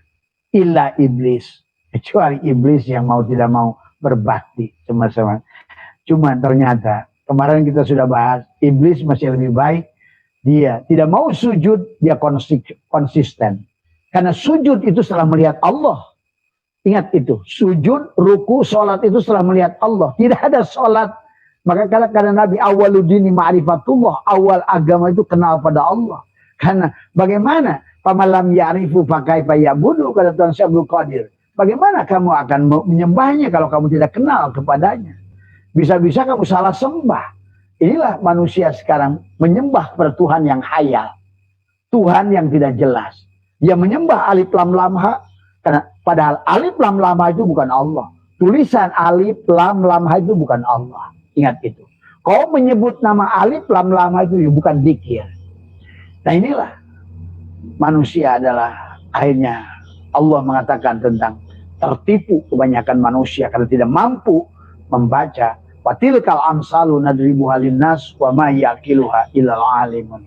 A: Illa iblis, kecuali iblis yang mau tidak mau berbakti sama-sama. Cuma ternyata kemarin kita sudah bahas, iblis masih lebih baik. Dia tidak mau sujud, dia konsisten. Karena sujud itu setelah melihat Allah. Ingat itu, sujud, ruku, sholat itu setelah melihat Allah. Tidak ada sholat. Maka karena Nabi awaludini ma'rifatullah, awal agama itu kenal pada Allah. Karena bagaimana? Pamalam ya'rifu fakaifa ya'budu, kata Tuhan Syekh Abdul Qadir. Bagaimana kamu akan menyembahnya kalau kamu tidak kenal kepadanya? Bisa-bisa kamu salah sembah. Inilah manusia sekarang menyembah pada Tuhan yang hayal. Tuhan yang tidak jelas. Dia menyembah alif lam lam ha, karena padahal alif lam lam ha itu bukan Allah. Tulisan alif lam lam ha itu bukan Allah. Ingat itu. Kau menyebut nama alif lam lam ha itu bukan dzikir. Nah inilah manusia adalah akhirnya Allah mengatakan tentang tertipu kebanyakan manusia karena tidak mampu membaca. Watilkal amsalu nadribuha linnas wa ma yaqiluha illal alimun.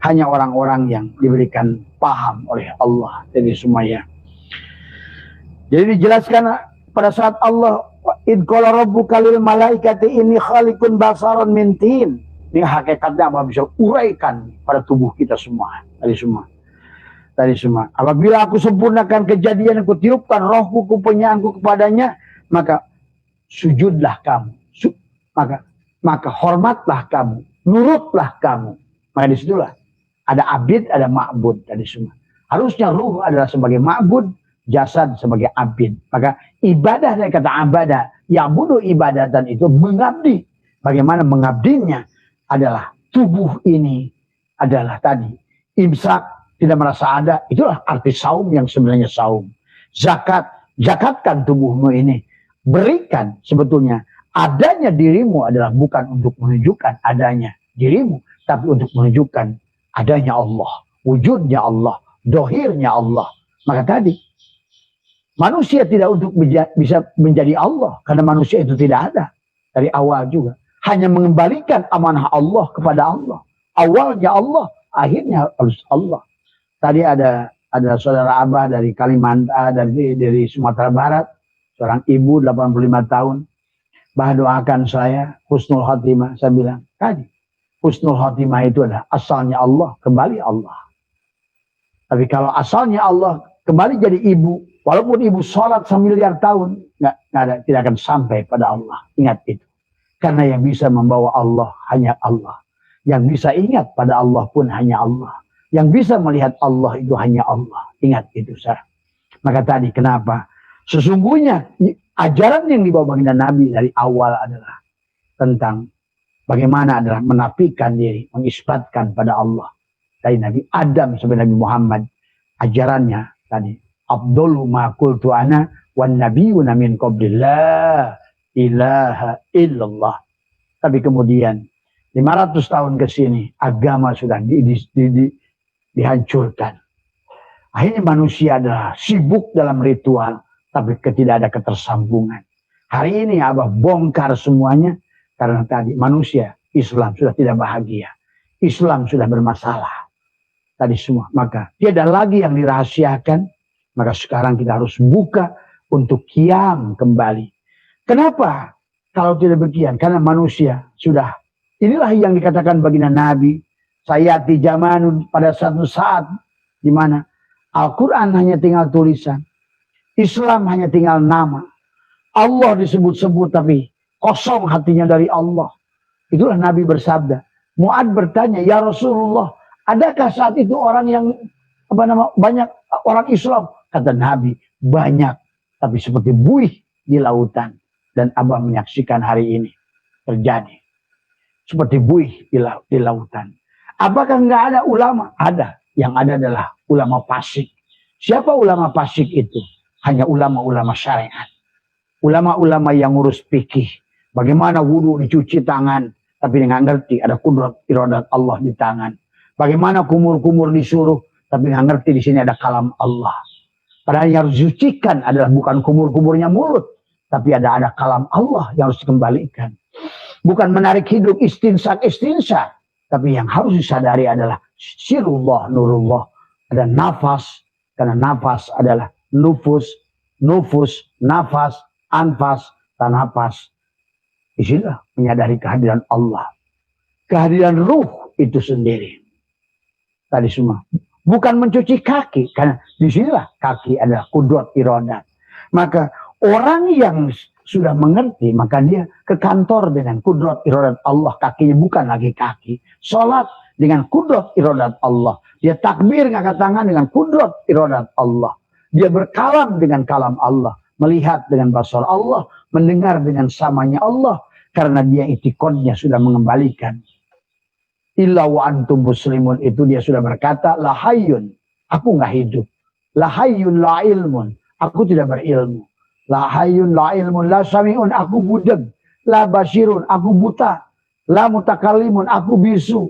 A: Hanya orang-orang yang diberikan paham oleh Allah dari semuanya. Jadi dijelaskan pada saat Allah id qala rabbuka lil malaikati inni khaliqun basaran min tin. Ini hakikatnya apa bisa uraikan pada tubuh kita semua, dari semua. Apabila aku sempurnakan kejadian, aku tiupkan rohku, kepunyaanku kepadanya, maka sujudlah kamu. Maka hormatlah kamu, nurutlah kamu. Maka disitulah ada abid, ada ma'bud tadi semua. Harusnya ruh adalah sebagai ma'bud, jasad sebagai abid. Maka ibadah dari kata abadah, yang bunuh ibadatan itu mengabdi. Bagaimana mengabdinya adalah tubuh ini adalah tadi imsak, tidak merasa ada. Itulah arti saum yang sebenarnya saum. Zakat, zakatkan tubuhmu ini. Berikan sebetulnya. Adanya dirimu adalah bukan untuk menunjukkan adanya dirimu, tapi untuk menunjukkan adanya Allah, wujudnya Allah, dohirnya Allah. Maka tadi, manusia tidak untuk bisa menjadi Allah, karena manusia itu tidak ada dari awal juga. Hanya mengembalikan amanah Allah kepada Allah. Awalnya Allah, akhirnya harus Allah. Tadi ada saudara Abah dari Kalimantan, dari Sumatera Barat, seorang ibu 85 tahun. Bah doakan saya husnul khotimah. Saya bilang tadi husnul khotimah itu adalah asalnya Allah, kembali Allah. Tapi kalau asalnya Allah kembali jadi ibu, walaupun ibu sholat semiliar tahun, tidak akan sampai pada Allah. Ingat itu. Karena yang bisa membawa Allah hanya Allah. Yang bisa ingat pada Allah pun hanya Allah. Yang bisa melihat Allah itu hanya Allah. Ingat itu saya. Maka tadi kenapa? Sesungguhnya ajaran yang dibawa baginda Nabi dari awal adalah tentang bagaimana adalah menafikan diri, mengisbatkan pada Allah. Dari Nabi Adam sampai Nabi Muhammad, ajarannya tadi Abdullu ma qultu ana wan nabiyyuna min qabli la ilaha illallah. Tapi kemudian 500 tahun ke sini agama sudah dihancurkan. Akhirnya manusia adalah sibuk dalam ritual, tapi tidak ada ketersambungan. Hari ini Abah bongkar semuanya karena tadi manusia Islam sudah tidak bahagia. Islam sudah bermasalah. Tadi semua. Maka tidak lagi yang dirahasiakan. Maka sekarang kita harus buka untuk qiyam kembali. Kenapa? Kalau tidak berqiyam? Karena manusia sudah. Inilah yang dikatakan baginda Nabi. Sayati zamanun, pada satu saat di mana Al-Quran hanya tinggal tulisan. Islam hanya tinggal nama. Allah disebut-sebut tapi kosong hatinya dari Allah. Itulah Nabi bersabda. Mu'ad bertanya, ya Rasulullah, adakah saat itu orang yang banyak orang Islam? Kata Nabi, banyak, tapi seperti buih di lautan. Dan Abah menyaksikan hari ini terjadi. Seperti buih di lautan. Apakah nggak ada ulama? Ada. Yang ada adalah ulama fasik. Siapa ulama fasik itu? Hanya ulama-ulama syariat. Ulama-ulama yang ngurus fikih. Bagaimana wudhu dicuci tangan. Tapi nggak ngerti ada kudrat iradat Allah di tangan. Bagaimana kumur-kumur disuruh. Tapi nggak ngerti di sini ada kalam Allah. Padahal yang harus disucikan adalah bukan kumur-kumurnya mulut. Tapi ada kalam Allah yang harus dikembalikan. Bukan menarik hidung istinsak. Tapi yang harus disadari adalah sirullah, nurullah. Ada nafas. Karena nafas adalah nufus, nafas, anfas, tanapas. Disinilah menyadari kehadiran Allah. Kehadiran ruh itu sendiri. Tadi semua. Bukan mencuci kaki. Karena disinilah kaki adalah kudrat iradat. Maka orang yang sudah mengerti, maka dia ke kantor dengan kudrat iradat Allah. Kakinya bukan lagi kaki. Sholat dengan kudrat iradat Allah. Dia takbir ngangkat tangan dengan kudrat iradat Allah. Dia berkalam dengan kalam Allah, melihat dengan basar Allah, mendengar dengan samanya Allah, karena dia itikadnya sudah mengembalikan. Illa wa antum muslimun, itu dia sudah berkata, la hayyun, aku nggak hidup. La hayyun la ilmun, aku tidak berilmu. La hayyun la ilmun, la sami'un, aku budeg. La basirun, aku buta. La mutakallimun, aku bisu.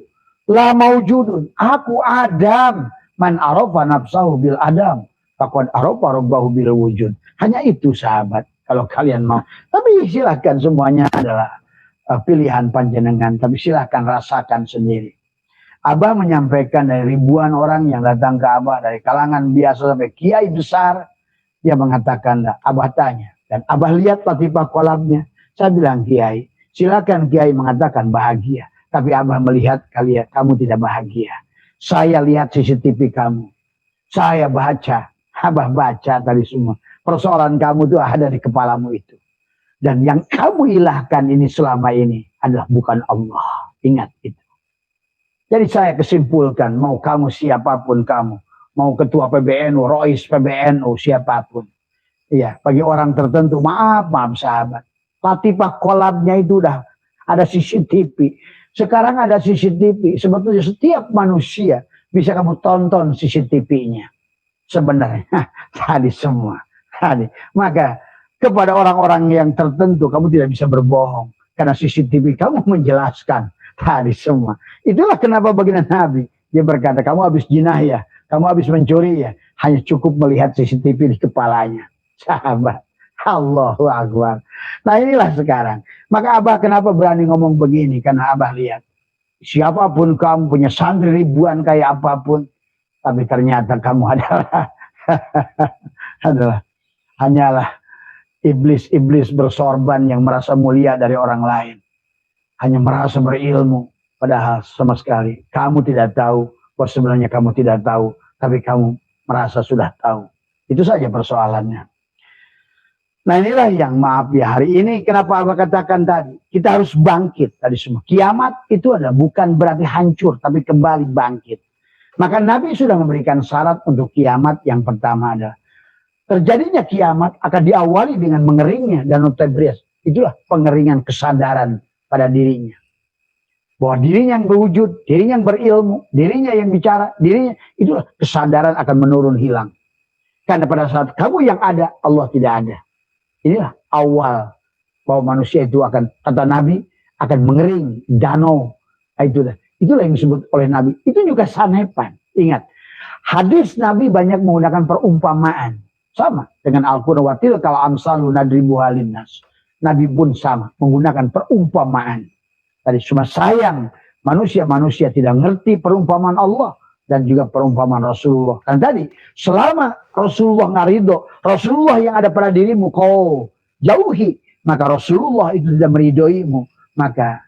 A: La maujudun, aku Adam. Man arafa nafsahu bil Adam, faqad arafa rabbahu bil wujud. Hanya itu sahabat, kalau kalian mau. Tapi silahkan, semuanya adalah pilihan panjenengan. Tapi silahkan rasakan sendiri. Abah menyampaikan dari ribuan orang yang datang ke Abah, dari kalangan biasa sampai kiai besar. Dia mengatakan, Abah tanya. Dan Abah lihat latifah kolamnya. Saya bilang, Kiai, silakan Kiai mengatakan bahagia. Tapi Abah melihat kalian, kamu tidak bahagia. Saya lihat CCTV kamu. Saya baca. Abah baca tadi semua. Persoalan kamu itu ada di kepalamu itu. Dan yang kamu ilahkan ini selama ini adalah bukan Allah. Ingat itu. Jadi saya kesimpulkan, mau kamu siapapun kamu. Mau ketua PBNU, Rois PBNU, siapapun. Iya, bagi orang tertentu, maaf sahabat. Latifah kolabnya itu udah ada CCTV. Sekarang ada CCTV. Sebetulnya setiap manusia bisa kamu tonton CCTV-nya. Sebenarnya tadi semua. Tadi. Maka kepada orang-orang yang tertentu kamu tidak bisa berbohong. Karena CCTV kamu menjelaskan tadi semua. Itulah kenapa baginda Nabi. Dia berkata, kamu habis jinah ya. Kamu habis mencuri ya. Hanya cukup melihat CCTV di kepalanya. Sahabat. Allahu Akbar. Nah inilah sekarang. Maka Abah kenapa berani ngomong begini? Karena Abah lihat. Siapapun kamu punya santri ribuan kayak apapun. Tapi ternyata kamu adalah hanyalah iblis-iblis bersorban yang merasa mulia dari orang lain. Hanya merasa berilmu. Padahal sama sekali kamu tidak tahu. Bahwa sebenarnya kamu tidak tahu. Tapi kamu merasa sudah tahu. Itu saja persoalannya. Nah inilah yang maaf ya hari ini kenapa Abah katakan tadi. Kita harus bangkit tadi semua. Kiamat itu adalah bukan berarti hancur. Tapi kembali bangkit. Maka Nabi sudah memberikan syarat untuk kiamat. Yang pertama adalah terjadinya kiamat akan diawali dengan mengeringnya Danau Tigris. Itulah pengeringan kesadaran pada dirinya. Bahwa dirinya yang berwujud, dirinya yang berilmu, dirinya yang bicara, dirinya itulah kesadaran akan menurun hilang. Karena pada saat kamu yang ada, Allah tidak ada. Inilah awal bahwa manusia itu akan, kata Nabi, akan mengering danau. Itulah yang disebut oleh Nabi. Itu juga sanepan. Ingat, hadis Nabi banyak menggunakan perumpamaan. Sama dengan Al-Quran wa tilkal amsalu nadribuha linnas. Nabi pun sama menggunakan perumpamaan. Tadi cuma sayang manusia tidak ngerti perumpamaan Allah dan juga perumpamaan Rasulullah. Dan tadi selama Rasulullah nggak ridho, Rasulullah yang ada pada dirimu kau jauhi, maka Rasulullah itu tidak meridhoimu, maka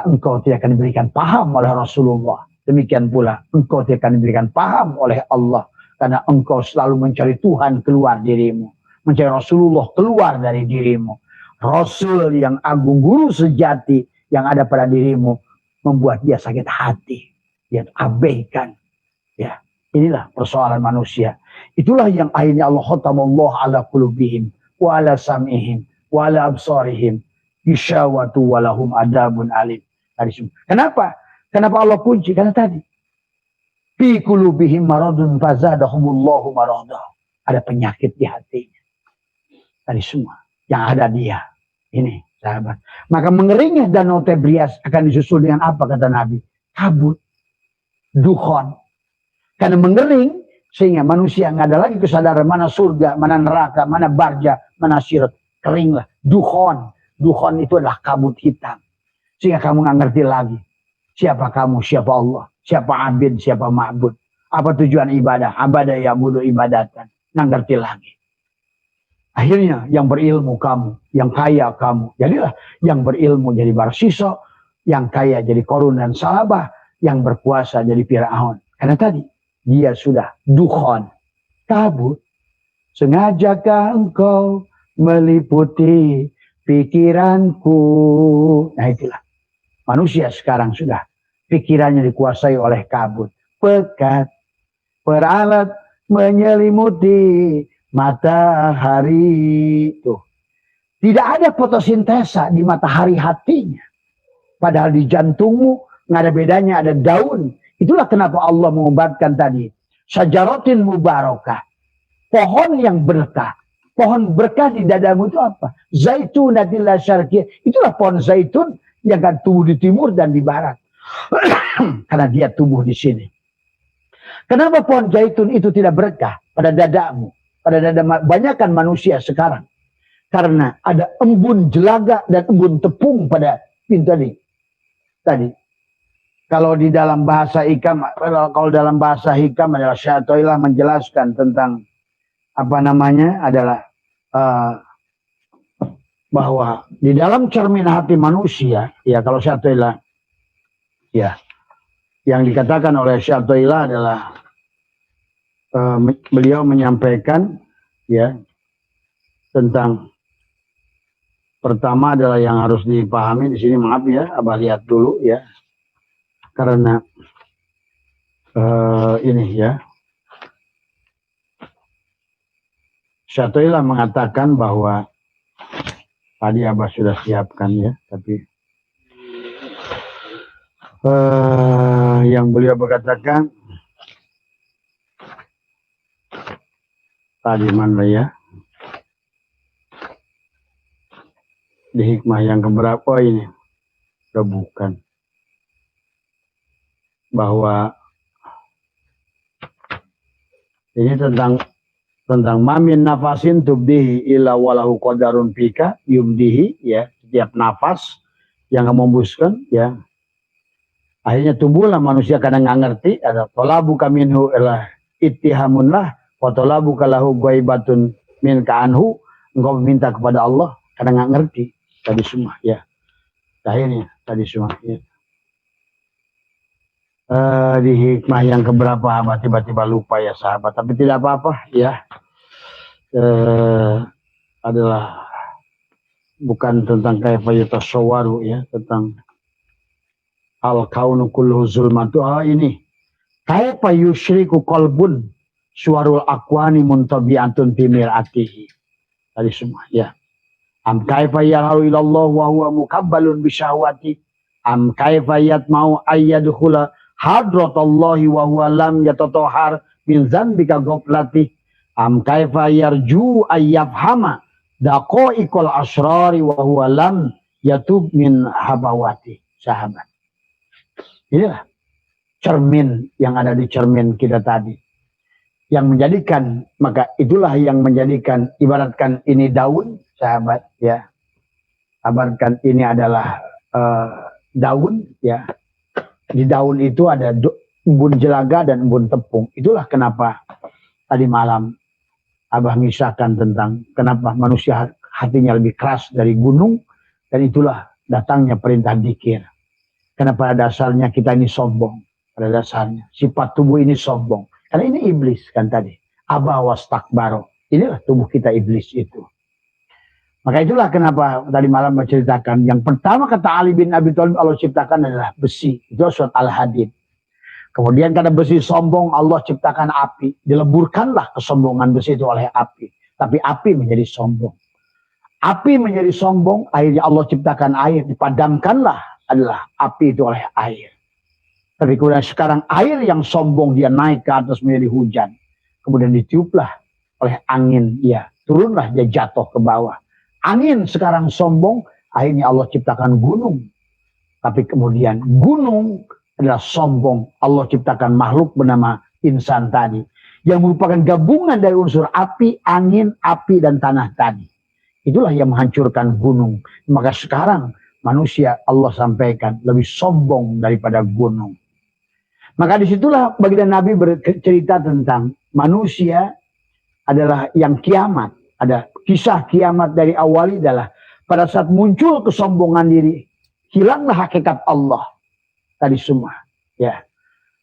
A: engkau tidak akan diberikan paham oleh Rasulullah. Demikian pula engkau tidak akan diberikan paham oleh Allah. Karena engkau selalu mencari Tuhan keluar dirimu. Mencari Rasulullah keluar dari dirimu. Rasul yang agung, guru sejati yang ada pada dirimu. Membuat dia sakit hati. Dia abaikan. Ya, inilah persoalan manusia. Itulah yang akhirnya Allah khatamallahu ala qulubihim. Wa ala sam'ihim. Wa ala absarihim. Isyawatu walahum adabun alim. Kenapa? Kenapa Allah kunci? Karena tadi. Fi qulubihim maradun fazadahumullahu maradah. Ada penyakit di hatinya. Tadi semua. Yang ada dia. Ini sahabat. Maka mengeringnya Danau Tigris akan disusul dengan apa kata Nabi? Kabut. Dukhon. Karena mengering. Sehingga manusia nggak ada lagi kesadaran. Mana surga, mana neraka, mana barja, mana sirat. Keringlah. Dukhon. Dukhon itu adalah kabut hitam. Sehingga kamu nggak ngerti lagi. Siapa kamu, siapa Allah. Siapa abid, siapa ma'bud. Apa tujuan ibadah? Abadah ya budu ibadatan. Nggak ngerti lagi. Akhirnya yang berilmu kamu, yang kaya kamu. Jadilah yang berilmu jadi Barsiso, yang kaya jadi Korun dan Salabah, yang berkuasa jadi Fir'aun. Karena tadi dia sudah dukhon, kabut. Sengajakah engkau meliputi pikiranku? Nah itulah. Manusia sekarang sudah pikirannya dikuasai oleh kabut. Pekat, peralat menyelimuti matahari. Tuh. Tidak ada fotosintesa di matahari hatinya. Padahal di jantungmu nggak ada bedanya, ada daun. Itulah kenapa Allah mengobatkan tadi. Syajaratin mubarakah. Pohon yang berkah. Pohon berkah di dadamu itu apa? Zaitunatil syarqiyah. Itulah pohon zaitun yang akan tumbuh di timur dan di barat. Karena dia tumbuh di sini. Kenapa pohon zaitun itu tidak berkah pada dadamu? Pada dada banyakkan manusia sekarang. Karena ada embun jelaga dan embun tepung pada pintu tadi. Kalau di dalam bahasa hikam, kalau dalam bahasa hikam adalah Syatoilah menjelaskan tentang apa namanya adalah bahwa di dalam cermin hati manusia, ya kalau Syatoilah, ya yang dikatakan oleh Syatoilah adalah beliau menyampaikan ya tentang pertama adalah yang harus dipahami di sini, maaf ya, Abah lihat dulu ya, karena ini ya, Syatoilah mengatakan bahwa tadi Abah sudah siapkan ya, tapi yang beliau berkatakan tadi mana ya? Di hikmah yang keberapa ini? Udah bukan. Bahwa ini tentang mamin nafasin tubdihi illa walahu qadarun fika yumdihi ya, setiap nafas yang kamu hembuskan ya, akhirnya tumbuhlah manusia karena nggak ngerti. Ada tolabu kaminhu ila ittihamun lah wa tolabu kalahu ghaibatun min ka'anhu, engkau meminta kepada Allah karena nggak ngerti. Tadi semua ya, akhirnya tadi semua ya. Di hikmah yang keberapa tiba-tiba lupa ya sahabat, tapi tidak apa-apa ya. Adalah bukan tentang kaifa yatasawwaru ya, tentang al kaunu kulluhu zulmatu. Ini kaifa yusyriku qalbun suwarul aqwani muntabi'atun fi mir'atihi. Tadi semua ya. Am kaifa yarau ilallah wa huwa mukabbalun bisyahwati. Am kaifa yatma'u ayyadkhula hadratallahi wa huwa lam yatatahhar min dzambika ghaflati. Am kaifa yarju ayyafhama daqaiqal asrari wa huwa lam yatub min habawati. Sahabat, inilah cermin yang ada di cermin kita tadi, yang menjadikan, maka itulah yang menjadikan, ibaratkan ini daun sahabat ya, ibaratkan ini adalah daun ya, di daun itu ada embun jelaga dan embun tepung. Itulah kenapa tadi malam Abah mengisahkan tentang kenapa manusia hatinya lebih keras dari gunung, dan itulah datangnya perintah dzikir. Karena pada dasarnya kita ini sombong, pada dasarnya sifat tubuh ini sombong. Karena ini iblis kan tadi, aba wastakbaro. Inilah tubuh kita iblis itu. Maka itulah kenapa tadi malam menceritakan yang pertama kata Ali bin Abi Thalib Allah ciptakan adalah besi. Itu surat Al-Hadid. Kemudian karena besi sombong Allah ciptakan api. Dileburkanlah kesombongan besi itu oleh api. Tapi api menjadi sombong. Api menjadi sombong, akhirnya Allah ciptakan air. Dipadamkanlah adalah api itu oleh air. Tapi kemudian sekarang air yang sombong dia naik ke atas menjadi hujan. Kemudian ditiuplah oleh angin. Ya, turunlah dia jatuh ke bawah. Angin sekarang sombong, akhirnya Allah ciptakan gunung. Tapi kemudian gunung adalah sombong. Allah ciptakan makhluk bernama insan tadi, yang merupakan gabungan dari unsur api, angin, api, dan tanah tadi. Itulah yang menghancurkan gunung. Maka sekarang manusia Allah sampaikan lebih sombong daripada gunung. Maka disitulah baginda Nabi bercerita tentang manusia adalah yang kiamat. Ada kisah kiamat dari awali adalah pada saat muncul kesombongan diri, hilanglah hakikat Allah tadi semua. Ya,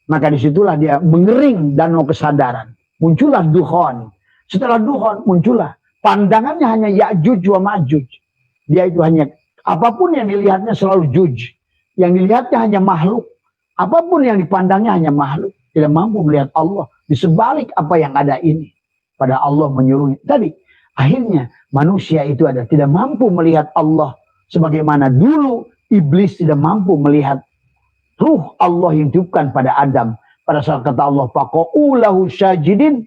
A: maka disitulah dia mengering danau kesadaran. Muncullah dukhon. Setelah dukhon muncullah pandangannya hanya Ya'juj wa Ma'juj. Dia itu hanya apapun yang dilihatnya selalu juj. Yang dilihatnya hanya makhluk. Apapun yang dipandangnya hanya makhluk. Tidak mampu melihat Allah. Di sebalik apa yang ada ini, pada Allah menyuruh tadi. Akhirnya manusia itu tidak mampu melihat Allah sebagaimana dulu iblis tidak mampu melihat ruh Allah yang ditiupkan pada Adam. Pada saat kata Allah, faqa'u lahu sajidin,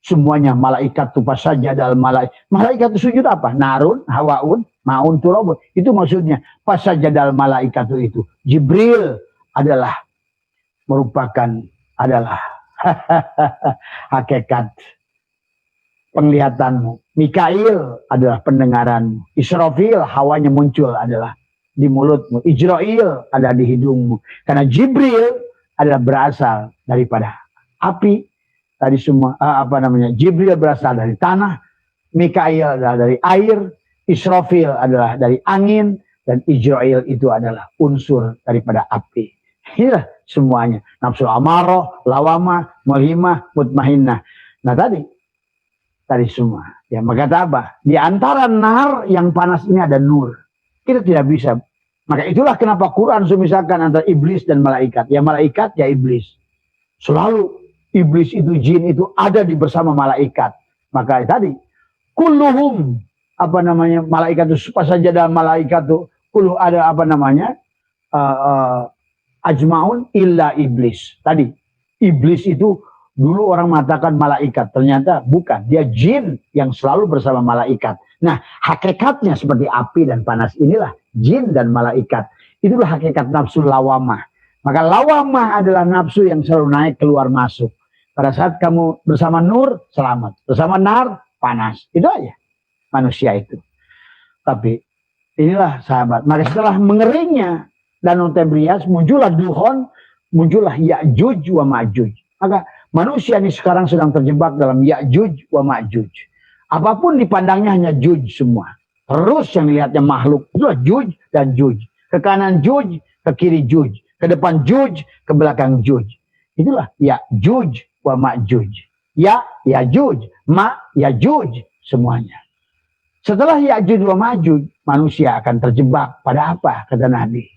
A: semuanya malaikat itu pas saja dalam malaikat itu sujud apa? Narun, hawaun, maun, turabun. Itu maksudnya pas saja dalam malaikat itu. Jibril adalah hakikat penglihatanmu. Mikail adalah pendengaranmu. Israfil hawanya muncul adalah di mulutmu. Ijrail ada di hidungmu. Karena Jibril adalah berasal daripada api. Tadi semua Jibril berasal dari tanah. Mikail adalah dari air. Israfil adalah dari angin. Dan Ijrail itu adalah unsur daripada api. Inilah semuanya. Nafsu amarah, lawamah, mulhimah, mutmahinnah. Nah tadi semua. Ya, maka apa? Di antara nar yang panas ini ada nur. Kita tidak bisa. Maka itulah kenapa Quran memisahkan antara iblis dan malaikat. Ya malaikat, ya iblis. Selalu iblis itu, jin itu ada di bersama malaikat. Maka tadi kulluhum malaikat itu pas saja dalam malaikat itu kulluh ada ajmaun illa iblis. Tadi iblis itu dulu orang mengatakan malaikat, ternyata bukan. Dia jin yang selalu bersama malaikat. Nah, hakikatnya seperti api dan panas inilah jin dan malaikat. Itulah hakikat nafsu lawamah. Maka lawamah adalah nafsu yang selalu naik keluar masuk. Pada saat kamu bersama nur, selamat. Bersama nar, panas. Itu aja manusia itu. Tapi inilah sahabat. Maka setelah mengeringnya Danau Tiberia, muncullah Duhon, muncullah Ya'juj wa Ma'juj. Maka manusia ini sekarang sedang terjebak dalam Ya'juj wa Ma'juj. Apapun dipandangnya hanya Juj semua. Terus yang dilihatnya makhluk. Itulah Juj dan Juj. Ke kanan Juj, ke kiri Juj. Ke depan Juj, ke belakang Juj. Itulah Ya'juj wa Ma'juj. Ya'juj, Ya'juj semuanya. Setelah Ya'juj wa Ma'juj, manusia akan terjebak pada apa? Kata Nabi.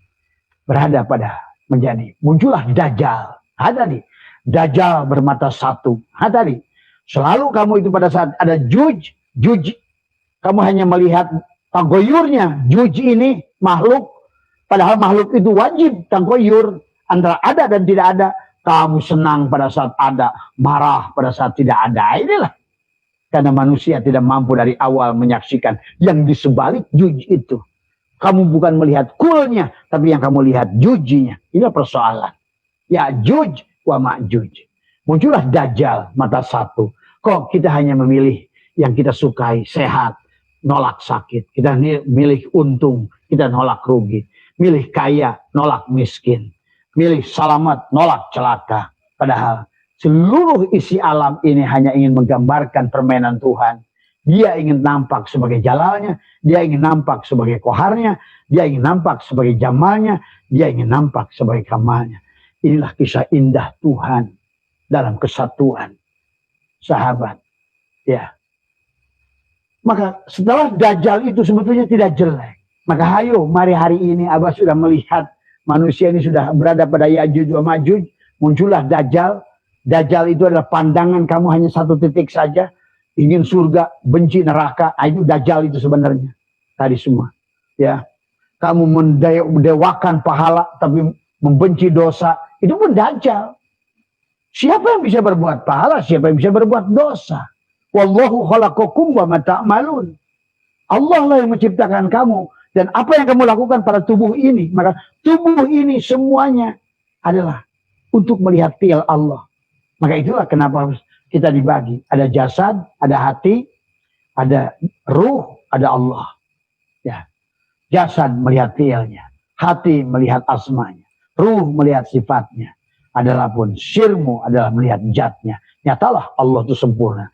A: Berada pada menjadi. Muncullah Dajjal. Ada nih. Dajjal bermata satu. Tadi selalu kamu itu pada saat ada Juj, kamu hanya melihat tanggoyurnya. Juj ini makhluk, padahal makhluk itu wajib tanggoyur antara ada dan tidak ada. Kamu senang pada saat ada, marah pada saat tidak ada. Inilah karena manusia tidak mampu dari awal menyaksikan yang di sebalik Juj itu. Kamu bukan melihat kulnya, tapi yang kamu lihat Jujinya. Inilah persoalan. Ya'juj wa Ma'juj. Muncullah Dajjal mata satu. Kok kita hanya memilih yang kita sukai, sehat, nolak sakit. Kita milih untung, kita nolak rugi. Milih kaya, nolak miskin. Milih selamat, nolak celaka. Padahal seluruh isi alam ini hanya ingin menggambarkan permainan Tuhan. Dia ingin nampak sebagai jalalnya, dia ingin nampak sebagai koharnya, dia ingin nampak sebagai jamalnya, dia ingin nampak sebagai kamalnya. Inilah kisah indah Tuhan dalam kesatuan sahabat. Ya. Maka setelah Dajjal itu sebetulnya tidak jelek. Maka ayo mari hari ini Abah sudah melihat manusia ini sudah berada pada Ya'juj wa Ma'juj. Muncullah Dajjal. Dajjal itu adalah pandangan kamu hanya satu titik saja. Ingin surga, benci neraka. Itu Dajjal itu sebenarnya. Tadi semua. Ya. Kamu mendewakan pahala tapi membenci dosa. Itu pun Dajjal. Siapa yang bisa berbuat pahala? Siapa yang bisa berbuat dosa? Wallahu khalaqakum wa ma ta'malun. Allah lah yang menciptakan kamu. Dan apa yang kamu lakukan pada tubuh ini. Maka tubuh ini semuanya adalah untuk melihat til Allah. Maka itulah kenapa kita dibagi. Ada jasad, ada hati, ada ruh, ada Allah. Ya. Jasad melihat tilnya. Hati melihat asmanya. Ruh melihat sifatnya. Adalah pun sirmu adalah melihat zatnya. Nyatalah Allah itu sempurna.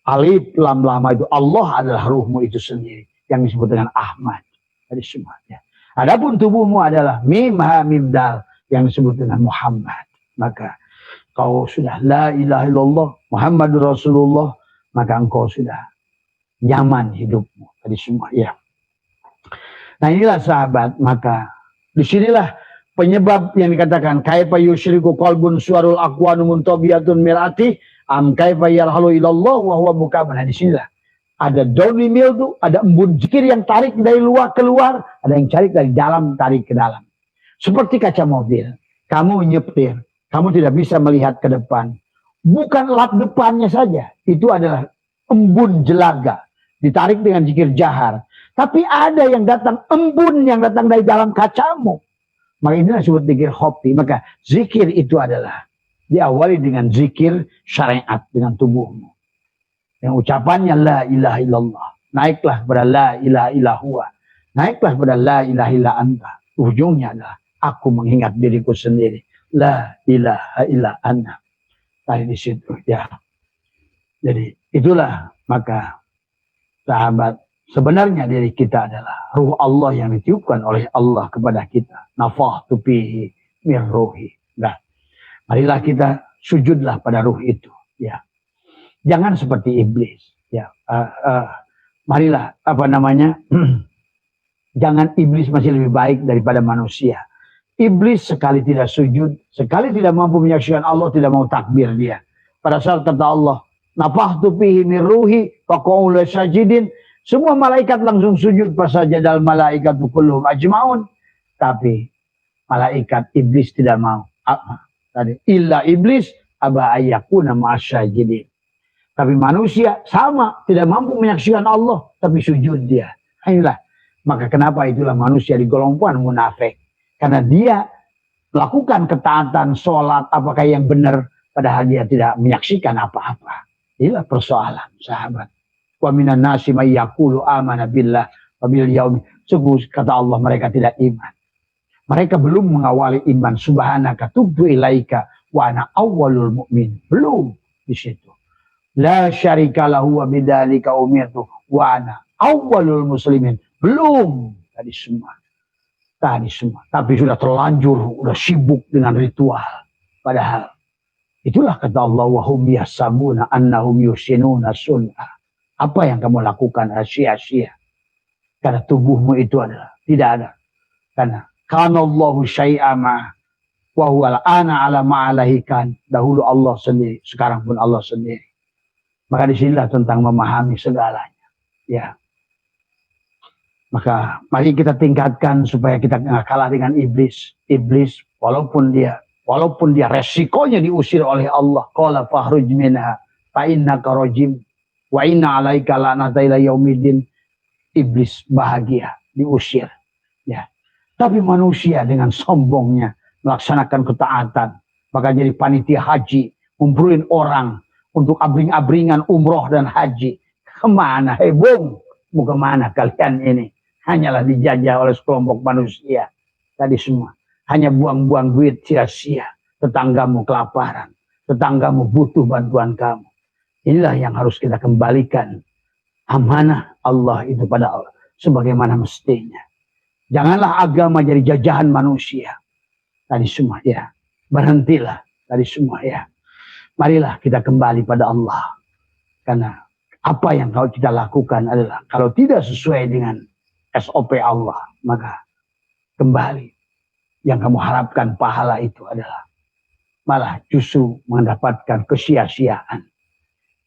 A: Alif lam lama itu Allah adalah ruhmu itu sendiri. Yang disebut dengan Ahmad. Dari semuanya. Adapun tubuhmu adalah mim ha mim dal. Yang disebut dengan Muhammad. Maka kau sudah la ilaha illallah Muhammadur Rasulullah. Maka engkau sudah nyaman hidupmu. Dari semua. Ya. Nah inilah sahabat. Maka disinilah penyebab yang dikatakan kaifa yusyriku qalbun suwarul aqwanu muntabiyatun mirati Am kaifa yarhalu ilallah wa huwa mukaban. Nah, di sinilah ada doni mildu, ada embun zikir yang tarik dari luar keluar, ada yang tarik dari dalam tarik ke dalam. Seperti kaca mobil, kamu nyetir, kamu tidak bisa melihat ke depan. Bukan lap depannya saja, itu adalah embun jelaga, ditarik dengan zikir jahar. Tapi ada yang datang, embun yang datang dari dalam kacamu. Maka inilah disebut zikir hobi. Maka zikir itu adalah diawali dengan zikir syariat dengan tubuhmu. Yang ucapannya la ilaha illallah. Naiklah pada la ilaha illallah. Naiklah pada la ilaha illa anta. Ujungnya adalah aku mengingat diriku sendiri. La ilaha illa anta. Tadi di situ ya. Jadi itulah maka sahabat, sebenarnya diri kita adalah ruh Allah yang ditiupkan oleh Allah kepada kita. Nafakhtu fihi min ruhi. Nah, marilah kita sujudlah pada ruh itu ya. Jangan seperti iblis ya. Marilah jangan iblis masih lebih baik daripada manusia. Iblis sekali tidak sujud, sekali tidak mampu menyaksikan Allah, tidak mau takbir dia. Pada saat kata Allah, nafakhtu fihi min ruhi faqa'u sajidin, semua malaikat langsung sujud, fasajadal malaikatu kulluhum ajmaun. Tapi malaikat iblis tidak mau. Tadi illa iblis aba ayyakuna ma'asyajidin. Tapi manusia sama, tidak mampu menyaksikan Allah, tapi sujud dia. Inilah. Maka kenapa itulah manusia digolongkan munafik. Karena dia melakukan ketaatan, sholat, apakah yang benar, padahal dia tidak menyaksikan apa-apa. Inilah persoalan, sahabat. Wa minan nasi may yaqulu amana billah wa bil yaum. Sungguh kata Allah, mereka tidak iman. Mereka belum mengawali iman. Subhanaka tubtu ilaika wa ana awwalul mu'min. Belum di situ. La syarika lahu wa bidzalika umirtu wa ana awwalul muslimin. Belum tadi semua. Tapi sudah terlanjur, sudah sibuk dengan ritual. Padahal itulah kata Allah, wa hum yahsabuna annahum yusinuna sun'a. Apa yang kamu lakukan sia-sia. Karena tubuhmu itu adalah tidak ada. Karena kanallahu syai'ama wa huwa al-ana ala ma'alahikan. Dahulu Allah sendiri, sekarang pun Allah sendiri. Maka disinilah tentang memahami segalanya. Ya. Maka mari kita tingkatkan supaya kita nggak kalah dengan iblis. Iblis walaupun dia resikonya diusir oleh Allah. Qala fakhruj minha fa innaka rajim wa inna 'alaika la'nata ila yaumiddin. Iblis bahagia diusir. Ya. Tapi manusia dengan sombongnya melaksanakan ketaatan, maka jadi panitia haji, ngumpulin orang untuk abring-abringan umroh dan haji. Kemana? Bung, mau kemana kalian ini? Hanyalah dijajah oleh sekelompok manusia. Tadi semua. Hanya buang-buang duit sia-sia. Tetanggamu kelaparan. Tetanggamu butuh bantuan kamu. Inilah yang harus kita kembalikan. Amanah Allah itu pada Allah. Sebagaimana mestinya. Janganlah agama jadi jajahan manusia. Tadi semua ya. Berhentilah. Tadi semua ya. Marilah kita kembali pada Allah. Karena apa yang kita lakukan adalah kalau tidak sesuai dengan SOP Allah, maka kembali yang kamu harapkan pahala itu adalah malah justru mendapatkan kesia-siaan.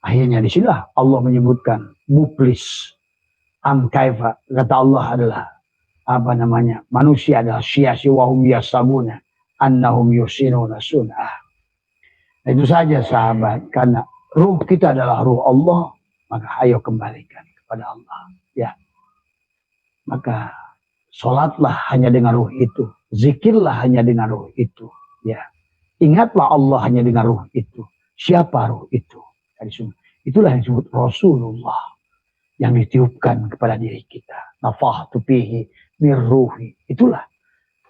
A: Akhirnya disinilah Allah menyebutkan muflis. Am kaifa, kata Allah adalah manusia adalah sia-sia wahum yasabuna annahum yusinuna sun'ah. Nah, itu saja sahabat, karena ruh kita adalah ruh Allah, maka ayo kembalikan kepada Allah. Ya. Maka sholatlah hanya dengan ruh itu. Zikirlah hanya dengan ruh itu. Ya. Ingatlah Allah hanya dengan ruh itu. Siapa ruh itu? Itulah yang disebut Rasulullah. Yang ditiupkan kepada diri kita. Nafakhtu fihi min ruhi. Itulah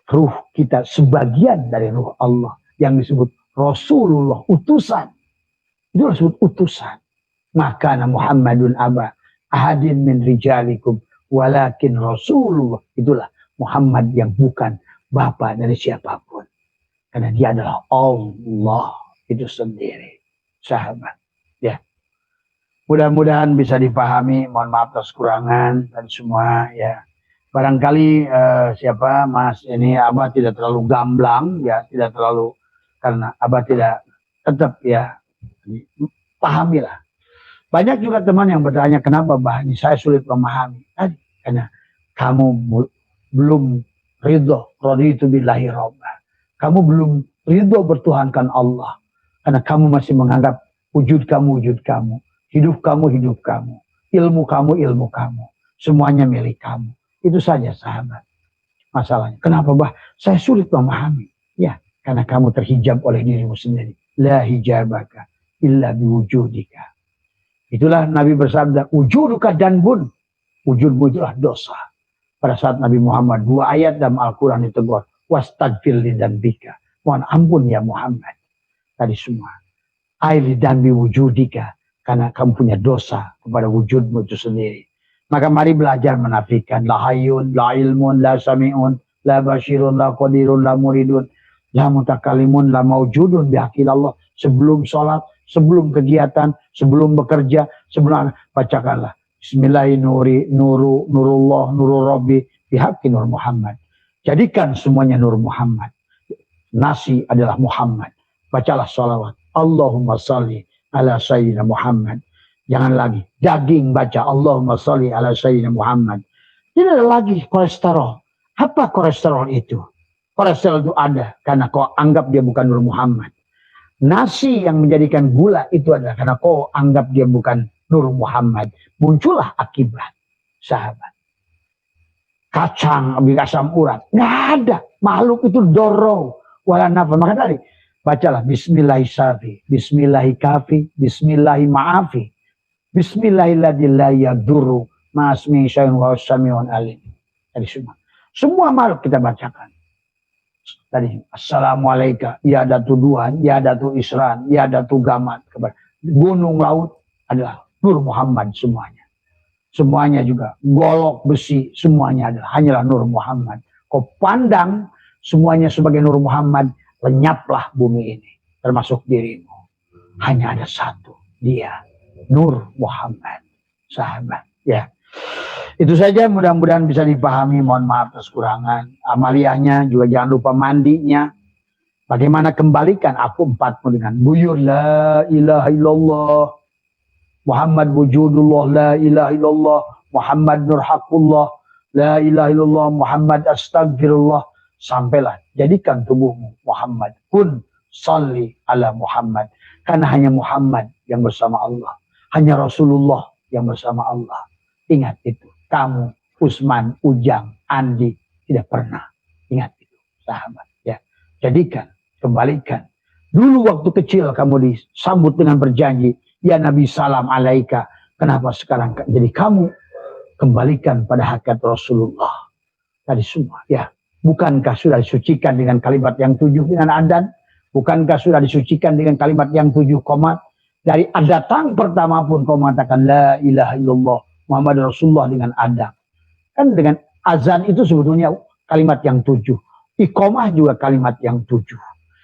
A: ruh kita, sebagian dari ruh Allah. Yang disebut Rasulullah, utusan. Itulah disebut utusan. Maka Muhammadun aba ahadin min rijalikum. Walakin Rasulullah, itulah Muhammad yang bukan bapak dari siapapun. Karena dia adalah Allah itu sendiri. Sahabat. Ya. Mudah-mudahan bisa dipahami. Mohon maaf atas kekurangan dan semua ya. Barangkali Mas ini Abah tidak terlalu gamblang ya, tidak terlalu, karena Abah tidak tetap ya Pahamilah. Banyak juga teman yang bertanya, kenapa Bah, ini saya sulit memahami. Tadi, karena kamu belum ridho, raditu billahi robba. Kamu belum ridho bertuhankan Allah. Karena kamu masih menganggap wujud kamu, hidup kamu, ilmu kamu. Semuanya milik kamu. Itu saja sahabat. Masalahnya. Kenapa Bah? Saya sulit memahami. Ya, karena kamu terhijab oleh dirimu sendiri. La hijabaka illa biwujudika. Itulah Nabi bersabda, wujuduka danbun. Wujudmu itulah dosa. Pada saat Nabi Muhammad, 2 ayat dalam Al-Quran ditegur. Wastagfir lidzambika. Mohon ampun ya Muhammad. Tadi semua. Air lidzambi wujudika. Karena kamu punya dosa kepada wujudmu itu sendiri. Maka mari belajar menafikan. La hayyun, la ilmun, la sami'un, la basyirun, la qadirun, la muridun, la mutakalimun, la maujudun bihaqilallah. Sebelum sholat, sebelum kegiatan, sebelum bekerja, sebelum bacakanlah Bismillahirrahmanirrahim, nurullah, nurul rabbi, bihaqqi nur Muhammad. Jadikan semuanya nur Muhammad. Nasi adalah Muhammad. Bacalah sholawat. Allahumma salli ala sayyidina Muhammad. Jangan lagi daging baca Allahumma salli ala sayyidina Muhammad. Tidak ada lagi kolesterol. Apa kolesterol itu? Kolesterol itu ada karena kau anggap dia bukan nur Muhammad. Nasi yang menjadikan gula itu adalah karena kau anggap dia bukan nur Muhammad. Muncullah akibat, sahabat. Kacang, asam urat, nggak ada. Makhluk itu doro, wala nafa. Maka tadi, bacalah Bismillahirrahmanirrahim, Bismillahirrahmanirrahim, Bismillahirrahmanirrahim, Bismillahirrahmanirrahim, Ma'asmi syai'un wa sami'un alim. Tadi semua makhluk kita bacakan. Tadi Assalamualaikum, ya datu duhan, ya datu isran, ya datu gamat. Gunung laut adalah nur Muhammad semuanya. Semuanya juga golok besi, semuanya adalah hanyalah nur Muhammad. Kau pandang semuanya sebagai nur Muhammad, lenyaplah bumi ini, termasuk dirimu. Hanya ada satu, dia nur Muhammad, sahabat. Ya, itu saja, mudah-mudahan bisa dipahami. Mohon maaf atas kekurangan. Amaliyahnya juga jangan lupa mandinya. Bagaimana kembalikan aku 40 dengan buyur la ilaha illallah Muhammad wujudullah, la ilaha illallah Muhammad nur haqqullah, la ilaha illallah Muhammad astagfirullah. Sampailah, jadikan tubuhmu Muhammad. Kun salli ala Muhammad. Karena hanya Muhammad yang bersama Allah. Hanya Rasulullah yang bersama Allah. Ingat itu. Kamu, Usman, Ujang, Andi tidak pernah. Ingat itu, sahabat. Ya, jadikan, kembalikan. Dulu waktu kecil kamu disambut dengan berjanji, ya Nabi salam alaika. Kenapa sekarang jadi kamu kembalikan pada hakikat Rasulullah? Tadi semua, ya. Bukankah sudah disucikan dengan kalimat yang 7 dengan adan? Bukankah sudah disucikan dengan kalimat yang 7 komat? Dari datang pertama pun kau mengatakan la ilaha illallah Muhammad Rasulullah dengan adan. Kan dengan azan itu sebetulnya kalimat yang 7. Iqomah juga kalimat yang 7.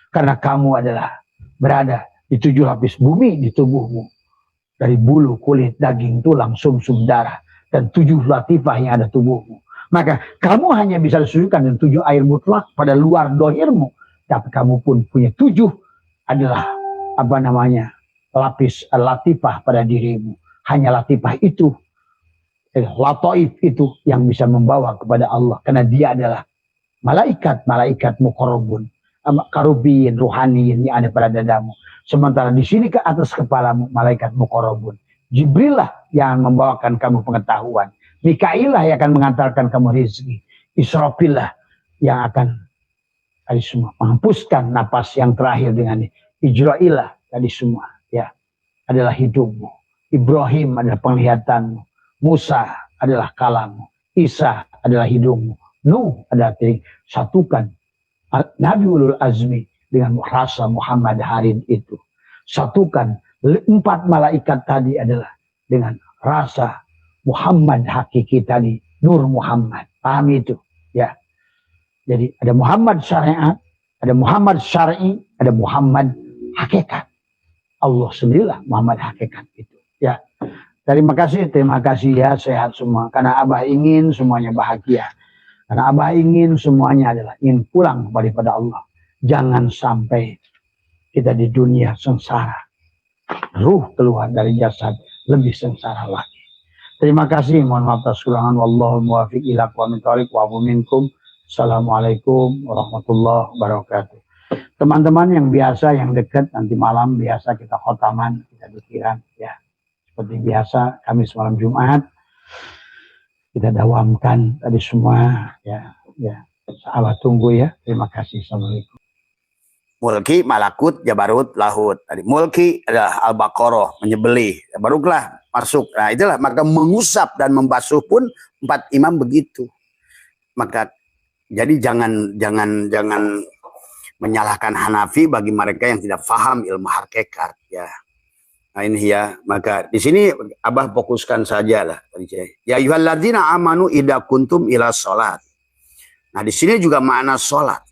A: Karena kamu adalah berada di 7 lapis bumi di tubuhmu. Dari bulu, kulit, daging, tulang, sumsum, darah. Dan 7 latifah yang ada tubuhmu. Maka kamu hanya bisa disucikan dengan 7 air mutlak pada luar dohirmu. Tapi kamu pun punya 7 adalah lapis latifah pada dirimu. Hanya latifah itu, lataif itu yang bisa membawa kepada Allah. Karena dia adalah malaikat muqarrabun, karubiyin, ruhaniyin yang ada pada dadamu. Sementara di sini ke atas kepalamu malaikat muqarrabun. Jibril lah yang membawakan kamu pengetahuan. Mikail lah yang akan mengantarkan kamu rezeki. Israfil lah yang akan tadi semua menghempuskan napas yang terakhir dengan Ijrail lah tadi semua, ya, adalah hidupmu. Ibrahim adalah penglihatanmu. Musa adalah kalammu. Isa adalah hidupmu. Nuh adalah satukan Nabi Ulul Azmi dengan rasa Muhammad Harin itu. Satukan 4 malaikat tadi adalah dengan rasa Muhammad hakiki tadi, Nur Muhammad. Paham itu? Ya. Jadi ada Muhammad syariat, ada Muhammad syar'i, ada Muhammad hakikat. Allah sendirilah Muhammad hakikat itu. Ya. Terima kasih ya, sehat semua. Karena Abah ingin semuanya bahagia. Karena Abah ingin semuanya adalah ingin pulang kepada Allah. Jangan sampai kita di dunia sengsara. ruh keluar dari jasad lebih sengsara lagi. Terima kasih, mohon maaf atas kekurangan. Wallahu muwaffiq ila aqwamit thoriq wa afu minkum. Assalamualaikum warahmatullahi wabarakatuh. Teman-teman yang biasa, yang dekat, nanti malam biasa kita khotaman, kita pikiran ya. Seperti biasa, Kamis malam Jumat kita dawamkan tadi semua ya. Sahabat tunggu ya. Terima kasih. Assalamualaikum.
B: Mulki, malakut, jabarut, lahut. Tadi mulki adalah al-baqarah, menyembelih. Barulah masuk. Nah, itulah maka mengusap dan membasuh pun 4 imam begitu. Maka jadi jangan menyalahkan Hanafi bagi mereka yang tidak paham ilmu hakikat ya. Nah ini ya, maka di sini Abah fokuskan saja lah. Ya ayyuhalladzina amanu idza kuntum ila sholat. Nah di sini juga makna sholat.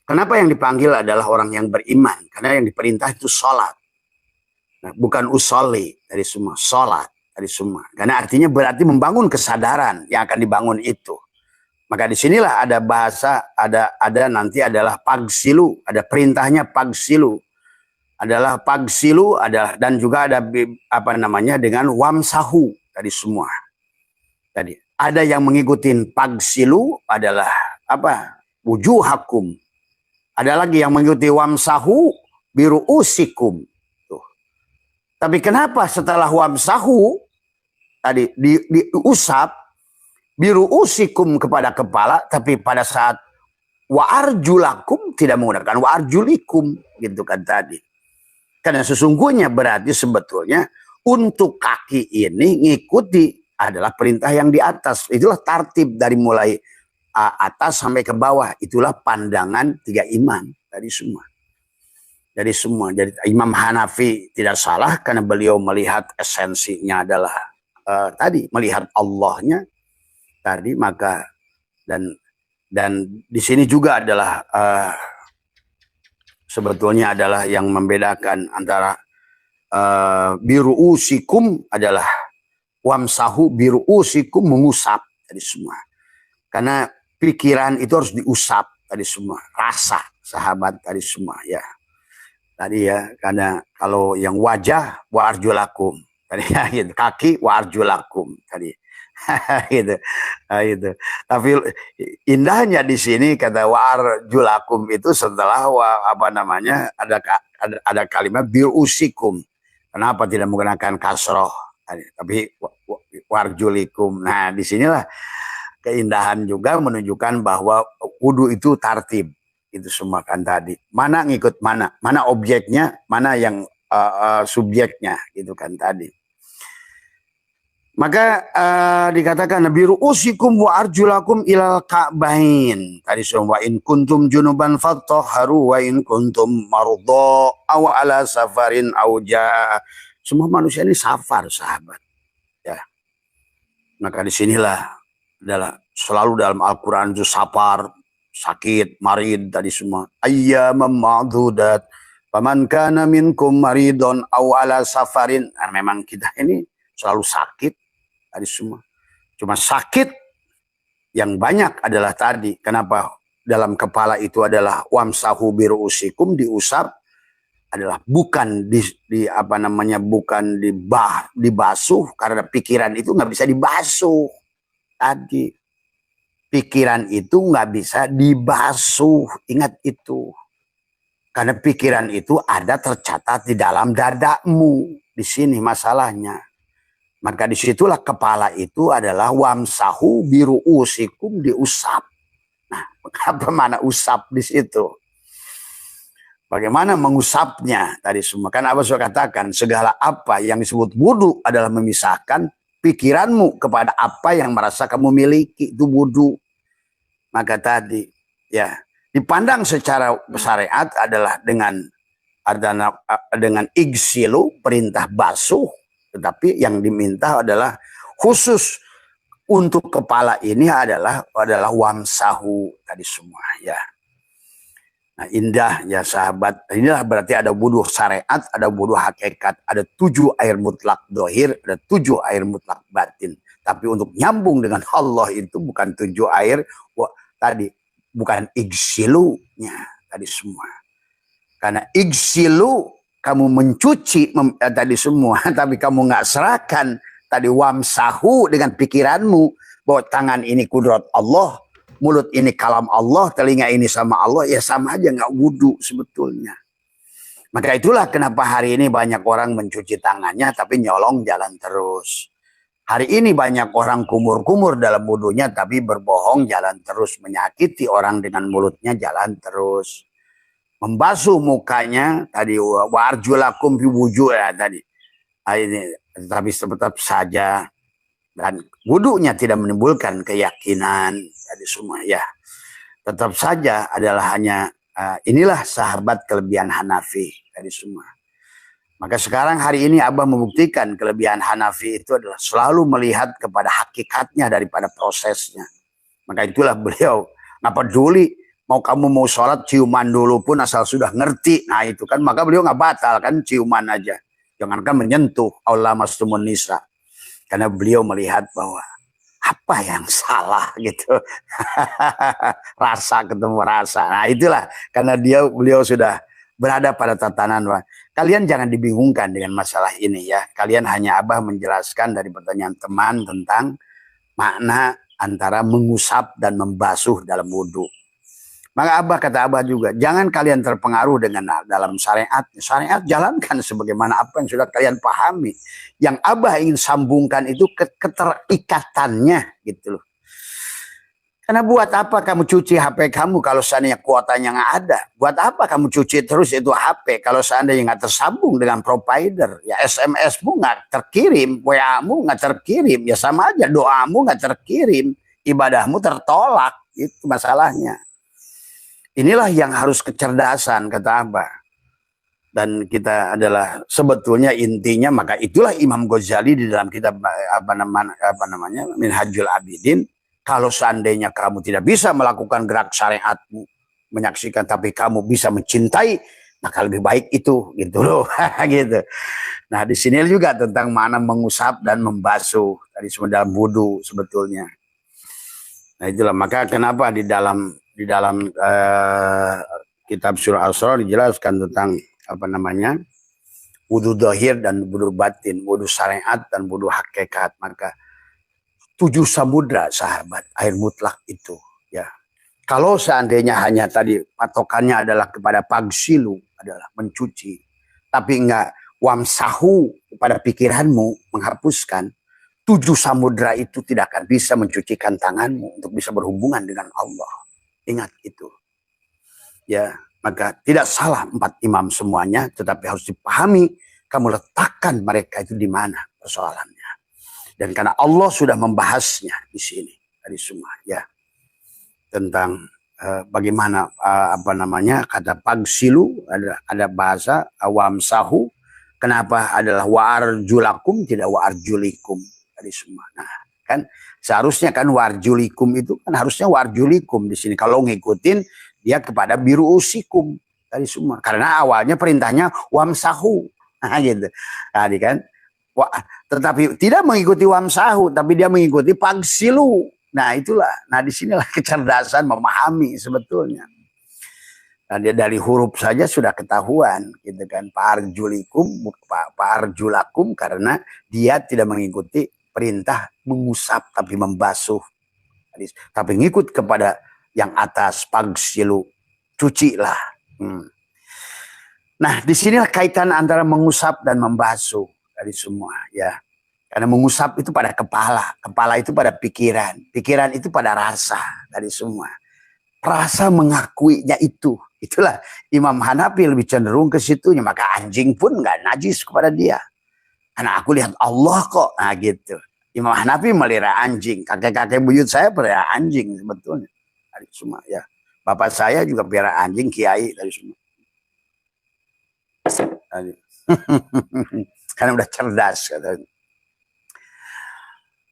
B: Kenapa yang dipanggil adalah orang yang beriman? Karena yang diperintah itu sholat. Nah, bukan usolli dari semua, sholat dari semua. Karena artinya berarti membangun kesadaran yang akan dibangun itu. Maka disinilah ada bahasa, ada nanti adalah pagsilu, ada perintahnya pagsilu. Adalah pagsilu, dan juga ada apa namanya dengan wamsahu tadi semua. Tadi ada yang mengikuti pagsilu adalah apa? Wujuhakum. Ada lagi yang mengikuti wamsahu biru'usikum. Tuh. Tapi kenapa setelah wamsahu tadi diusap biru'usikum kepada kepala, tapi pada saat wa'arjulakum tidak menggunakan wa'arjulikum gitu kan tadi. Karena sesungguhnya berarti sebetulnya untuk kaki ini ngikuti adalah perintah yang di atas. Itulah tartib dari mulai atas sampai ke bawah. Itulah pandangan 3 imam dari semua. Jadi semua. Jadi Imam Hanafi tidak salah karena beliau melihat esensinya adalah tadi melihat Allahnya tadi, maka dan di sini juga adalah sebetulnya adalah yang membedakan antara biru'usikum adalah wamsahu biru'usikum mengusap tadi semua. Karena pikiran itu harus diusap tadi semua, rasa sahabat tadi semua ya. Tadi ya, karena kalau yang wajah wa arjulakum tadi ya, gitu. Kaki wa arjulakum tadi. Gitu. Nah, itu. Tapi indahnya di sini kata wa arjulakum itu setelah apa namanya ada kalimat birusikum. Kenapa tidak menggunakan kasroh? Tapi warjulikum. Nah, disinilah keindahan juga menunjukkan bahwa wudu itu tartib. Itu semua kan tadi. Mana ngikut mana? Mana objeknya, mana yang subjeknya gitu kan tadi. Maka dikatakan biru'usikum wa arjulakum ilal ka'bain. Tadi semua in kuntum junuban fattahharu wa in kuntum marudha aw ala safarin aw jaa. Semua manusia ini safar, sahabat. Ya. Maka disinilah adalah selalu dalam Al-Quran itu safar, sakit, marid tadi semua. Ayyamam ma'dudat. Faman kana minkum maridon aw ala safarin. Nah, memang kita ini selalu sakit tadi semua. Cuma sakit yang banyak adalah tadi. Kenapa dalam kepala itu adalah wamsahu biru'usikum, diusap adalah bukan di apa namanya, bukan dibasuh, karena pikiran itu nggak bisa dibasuh. Tadi pikiran itu nggak bisa dibasuh, ingat itu, karena pikiran itu ada tercatat di dalam dadamu. Di sini masalahnya. Maka disitulah kepala itu adalah wamsahu biru'usikum, diusap. Nah, apa mana usap di situ? Bagaimana mengusapnya tadi semua? Kan Abah sudah katakan segala apa yang disebut wudu adalah memisahkan pikiranmu kepada apa yang merasa kamu miliki, itu wudu. Maka tadi ya dipandang secara syariat adalah dengan igsilu, perintah basuh, tetapi yang diminta adalah khusus untuk kepala ini adalah wamsahu tadi semua ya. Nah, indah ya sahabat. Inilah berarti ada wudu syariat, ada wudu hakikat, ada 7 air mutlak dohir, ada 7 air mutlak batin. Tapi untuk nyambung dengan Allah itu bukan 7 air tadi, bukan igsilunya tadi semua. Karena igsilu kamu mencuci tadi semua, tapi kamu nggak serahkan tadi wamsahu dengan pikiranmu bahwa tangan ini kudrat Allah, mulut ini kalam Allah, telinga ini sama Allah, ya sama aja nggak wudu sebetulnya. Maka itulah kenapa hari ini banyak orang mencuci tangannya tapi nyolong jalan terus. Hari ini banyak orang kumur-kumur dalam wudunya tapi berbohong jalan terus, menyakiti orang dengan mulutnya jalan terus. Membasuh mukanya tadi warjulakum fi wujuh ya tadi. Ini tapi tetap saja dan wudunya tidak menimbulkan keyakinan tadi semua ya. Tetap saja adalah hanya inilah sahabat kelebihan Hanafi tadi semua. Maka sekarang hari ini Abah membuktikan kelebihan Hanafi itu adalah selalu melihat kepada hakikatnya daripada prosesnya. Maka itulah beliau nggak peduli mau kamu mau sholat ciuman dulu pun asal sudah ngerti. Nah itu kan maka beliau nggak batal kan ciuman aja. Jangankan menyentuh Allah mastumun nisa. Karena beliau melihat bahwa apa yang salah gitu. Rasa ketemu rasa. Nah itulah karena beliau sudah berada pada tatanan bahwa kalian jangan dibingungkan dengan masalah ini ya. Kalian hanya Abah menjelaskan dari pertanyaan teman tentang makna antara mengusap dan membasuh dalam wudhu. Maka kata Abah juga, jangan kalian terpengaruh dengan dalam syariat. Syariat jalankan sebagaimana apa yang sudah kalian pahami. Yang Abah ingin sambungkan itu keterikatannya gitu loh. Karena buat apa kamu cuci HP kamu kalau seandainya kuotanya nggak ada? Buat apa kamu cuci terus itu HP kalau seandainya nggak tersambung dengan provider? Ya SMS-mu nggak terkirim, WA-mu nggak terkirim, ya sama aja doamu nggak terkirim, ibadahmu tertolak. Itu masalahnya. Inilah yang harus kecerdasan kata Abah. Dan kita adalah sebetulnya intinya maka itulah Imam Ghazali di dalam kitab apa namanya Minhajul Abidin. Kalau seandainya kamu tidak bisa melakukan gerak syariatmu menyaksikan tapi kamu bisa mencintai maka lebih baik itu gitu loh gitu. Nah di sini juga tentang mana mengusap dan membasuh tadi semua dalam wudu sebetulnya. Nah itulah maka kenapa di dalam kitab surah Al-Asrar dijelaskan tentang apa namanya wudu zahir dan wudu batin, wudu syariat dan wudu hakikat. Maka 7 samudra sahabat air mutlak itu ya. Kalau seandainya hanya tadi patokannya adalah kepada pagsilu adalah mencuci, tapi enggak wamsahu pada pikiranmu menghapuskan 7 samudra itu tidak akan bisa mencucikan tanganmu untuk bisa berhubungan dengan Allah. Ingat itu. Ya, maka tidak salah 4 imam semuanya, tetapi harus dipahami kamu letakkan mereka itu di mana persoalannya. Dan karena Allah sudah membahasnya di sini tadi semua ya. Tentang bagaimana apa namanya kata pagsilu ada bahasa wamsahu, kenapa adalah warjulakum tidak warjulikum tadi semua. Nah, kan seharusnya kan warjulikum itu kan harusnya warjulikum di sini. Kalau ngikutin dia kepada biru usikum tadi semua. Karena awalnya perintahnya wamsahu. Nah, gitu. Tadi kan. Tetapi tidak mengikuti wamsahu, tapi dia mengikuti pagsilu. Nah, itulah. Nah, disinilah kecerdasan memahami sebetulnya. Nah, dia dari huruf saja sudah ketahuan gitu kan. Parjulakum karena dia tidak mengikuti perintah mengusap tapi membasuh. Tapi ngikut kepada yang atas pagsilu, cucilah. Nah, disinilah kaitan antara mengusap dan membasuh dari semua ya. Karena mengusap itu pada kepala itu pada pikiran itu pada rasa dari semua. Rasa mengakuinya itu. Itulah Imam Hanafi lebih cenderung ke situnya. Maka anjing pun nggak najis kepada dia. Karena aku lihat Allah kok. Nah gitu. Imam Hanafi melihara anjing. Kakek-kakek buyut saya pelihara anjing sebetulnya. Dari semua ya. Bapak saya juga pelihara anjing, kiai dari semua. Karena udah cerdas katanya.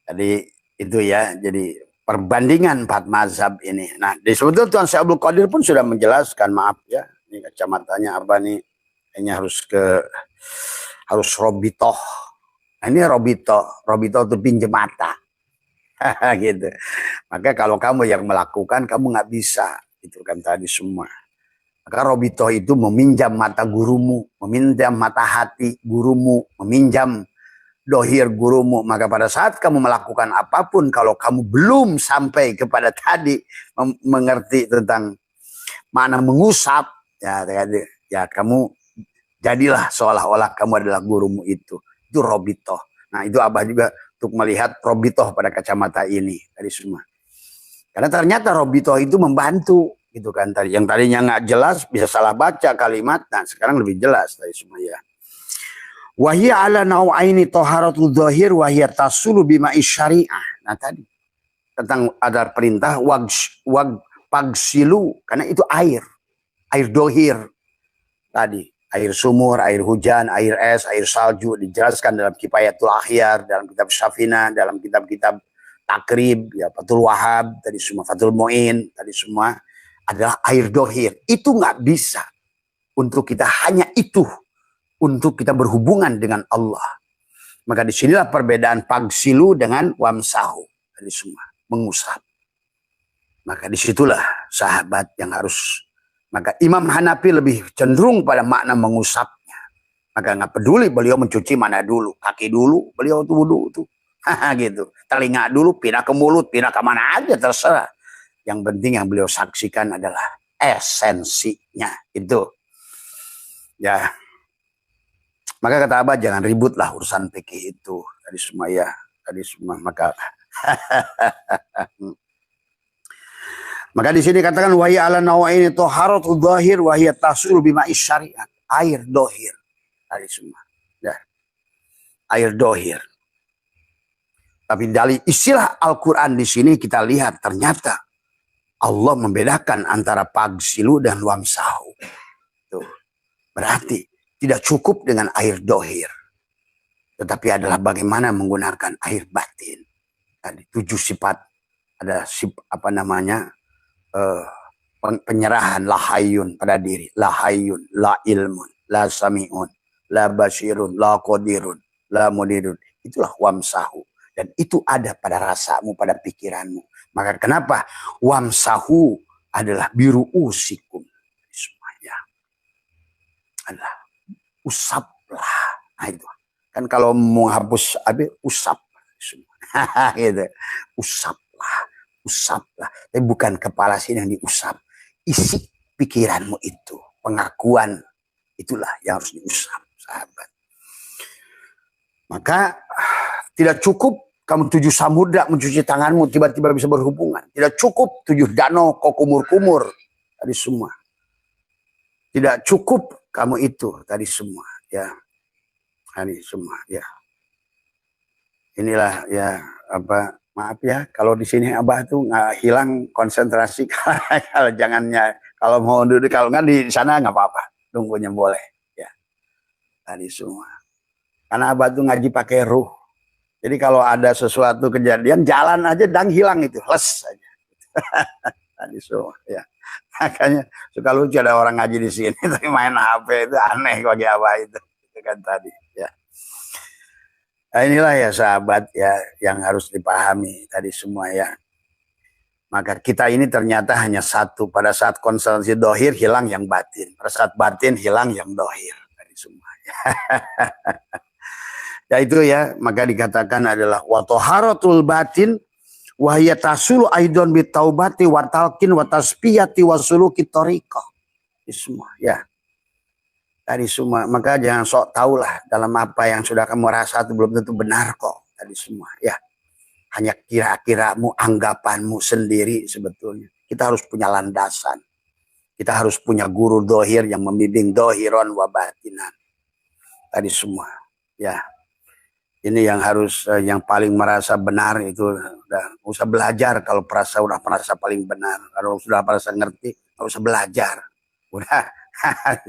B: Jadi itu ya. Jadi perbandingan 4 mazhab ini. Nah, di sebetulnya Tuan Syekh Abdul Qadir pun sudah menjelaskan, maaf ya. Ini kacamatanya apa nih? Kayaknya harus robitoh. Nah, ini robitoh itu pinjem mata. Gitu. Maka kalau kamu yang melakukan, kamu nggak bisa. Itu kan tadi semua. Maka robitoh itu meminjam mata gurumu, meminjam mata hati gurumu, meminjam dohir gurumu. Maka pada saat kamu melakukan apapun, kalau kamu belum sampai kepada tadi mengerti tentang mana mengusap, ya kamu jadilah seolah-olah kamu adalah gurumu itu. Itu robitoh. Nah itu Abah juga untuk melihat robitoh pada kacamata ini tadi semua. Karena ternyata robitoh itu membantu. Gitu kan tadi, yang tadinya nggak jelas bisa salah baca kalimat, nah sekarang lebih jelas tadi semua ya. Wahia ala nau'aini taharatul zahir wahia tasulu bima syariah. Nah tadi tentang ada perintah pagsilu, karena itu air dohir tadi, air sumur, air hujan, air es, air salju, dijelaskan dalam Kifayatul Akhyar, dalam kitab Syafina, dalam kitab-kitab Takrib, ya Fathul Wahab, tadi semua Fathul Mu'in, tadi semua adalah air dohir. Itu nggak bisa untuk kita, hanya itu untuk kita berhubungan dengan Allah. Maka disinilah perbedaan pagsilu dengan wamsahu. Tadi semua mengusap. Maka disitulah sahabat yang harus. Maka Imam Hanafi lebih cenderung pada makna mengusapnya. Maka nggak peduli beliau mencuci mana dulu, kaki dulu, beliau tuh wudhu tuh, gitu. Telinga dulu, pindah ke mulut, pindah ke mana aja terserah. Yang penting yang beliau saksikan adalah esensinya itu. Ya. Maka kata Abah jangan ributlah urusan fikih itu. Tadi semua ya, tadi semua maka maka di sini katakan wahya ala nawaini taharatul zahir wahya tasul bima syariat. Air dohir. Tadi semua. Ya. Air dohir. Tapi dari istilah Al-Qur'an di sini kita lihat ternyata Allah membedakan antara pagsilu dan wamsahu. Tuh. Berarti tidak cukup dengan air dohir. Tetapi adalah bagaimana menggunakan air batin. Tadi 7 sifat. Ada apa namanya? Penyerahan la hayyun pada diri. La hayyun, la ilmun, la sami'un, la basirun, la qadirun, la mudirun. Itulah wamsahu. Dan itu ada pada rasamu, pada pikiranmu. Maka kenapa wamsahu adalah biru usikum semuanya adalah usaplah. Nah itu kan kalau mau hapus usap semua gitu. Usaplah. Tapi bukan kepala sini yang diusap, isi pikiranmu itu, pengakuan itulah yang harus diusap, sahabat. Maka tidak cukup kamu 7 samudra mencuci tanganmu tiba-tiba bisa berhubungan. Tidak cukup 7 danau kau kumur-kumur. Tadi semua. Tidak cukup kamu itu tadi semua. Ya. Tadi semua. Ya. Inilah ya apa. Maaf ya kalau di sini Abah tuh nggak hilang konsentrasi. Kalau jangannya kalau mau duduk kalau nggak di sana nggak apa-apa. Tunggunya boleh. Ya. Tadi semua. Karena Abah tuh ngaji pakai ruh. Jadi kalau ada sesuatu kejadian, jalan aja dan hilang itu, les saja. Tadi semua, ya. Makanya suka lucu ada orang ngaji di sini, tapi main HP itu aneh bagi Abah itu kan tadi. Ya. Nah, inilah ya sahabat ya yang harus dipahami tadi semua ya. Maka kita ini ternyata hanya satu. Pada saat konsentrasi dohir hilang yang batin, pada saat batin hilang yang dohir tadi semua. Ya. Ya itu ya, maka dikatakan adalah wa taharatul batin wa hiya tasulu aidon bi taubati wa talqin wa tasfiyati wa suluki tariqah. Itu semua ya. Tadi semua, maka jangan sok tahulah dalam apa yang sudah kamu rasa itu belum tentu benar kok. Tadi semua ya. Hanya kira-kiramu, anggapanmu sendiri sebetulnya. Kita harus punya landasan. Kita harus punya guru dohir yang membimbing dohiron wa batinan. Tadi semua ya. Ini yang harus, yang paling merasa benar itu udah usah belajar kalau udah merasa paling benar. Kalau sudah merasa ngerti, nggak usah belajar. Udah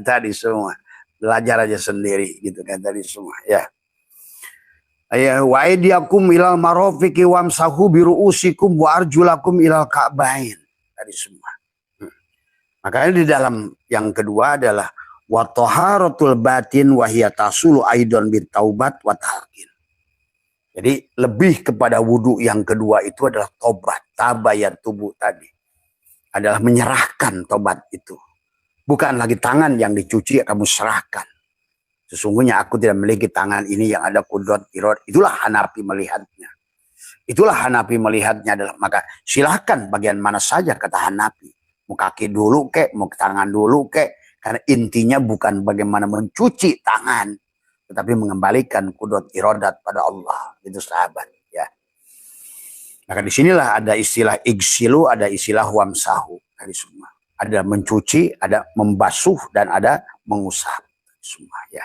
B: tadi semua belajar aja sendiri gitu kan tadi semua ya. Ya wa aydiyakum ilal marafiqi wamsahu bi ru'usikum wa arjulakum ilal ka'bain. Tadi semua. Makanya di dalam yang kedua adalah wa taharatul batin wa hiya tasulu aidan bit taubat wa tahqin. Jadi lebih kepada wudhu yang kedua itu adalah tobat. Tabayat tubuh tadi. Adalah menyerahkan tobat itu. Bukan lagi tangan yang dicuci kamu serahkan. Sesungguhnya aku tidak memiliki tangan ini yang ada kudrat irad. Itulah Hanafi melihatnya. Itulah Hanafi melihatnya adalah, maka silahkan bagian mana saja kata Hanafi. Mau kaki dulu kek, mau tangan dulu kek. Karena intinya bukan bagaimana mencuci tangan, tetapi mengembalikan kudrat iradat pada Allah. Itu sahabat. Ya. Maka disinilah ada istilah igsilu, ada istilah wamsahu. Dari semua. Ada mencuci, ada membasuh, dan ada mengusap. Semua ya.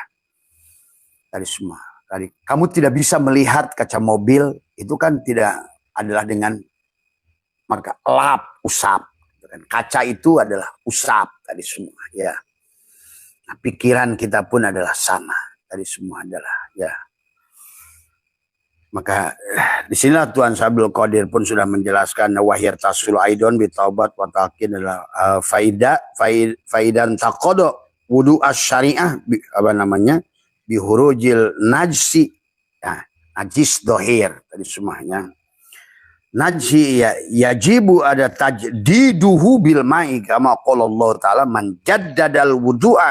B: Dari semua. Tadi kamu tidak bisa melihat kaca mobil itu kan tidak adalah dengan maka lap usap. Kaca itu adalah usap tadi semua ya. Nah, pikiran kita pun adalah sama tadi semua adalah ya. Maka di sinilah Tuhan Abdul Qadir pun sudah menjelaskan wahir tasul aidon bitaubat wa talqin adalah faidan taqodo wudu syariah apa namanya bihurujil najsi ya, najis dohir tadi semuanya najsi ya yajibu ada tajdiduhu bil ma'i kama qala Allah taala man jaddadal wudu'a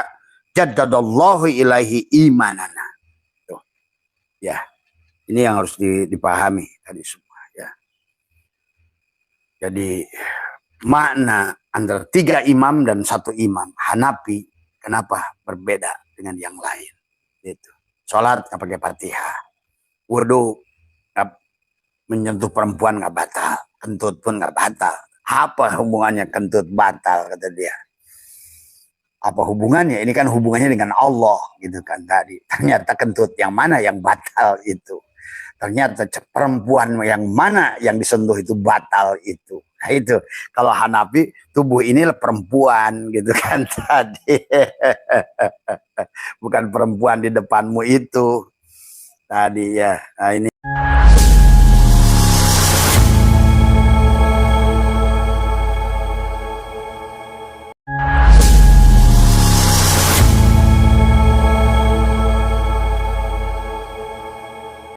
B: jaddadallahu ilaihi imanana. Tuh. Ya. Ini yang harus dipahami tadi semua ya. Jadi makna antara 3 imam dan 1 imam Hanafi kenapa berbeda dengan yang lain? Itu. Sholat nggak pakai Fatihah, wudhu menyentuh perempuan nggak batal, kentut pun nggak batal. Apa hubungannya kentut batal kata dia? Apa hubungannya? Ini kan hubungannya dengan Allah gitu kan tadi. Ternyata kentut yang mana yang batal itu? Ternyata perempuan yang mana yang disentuh itu batal itu. Nah itu kalau Hanafi tubuh inilah perempuan gitu kan tadi. Bukan perempuan di depanmu itu tadi ya. Nah, ini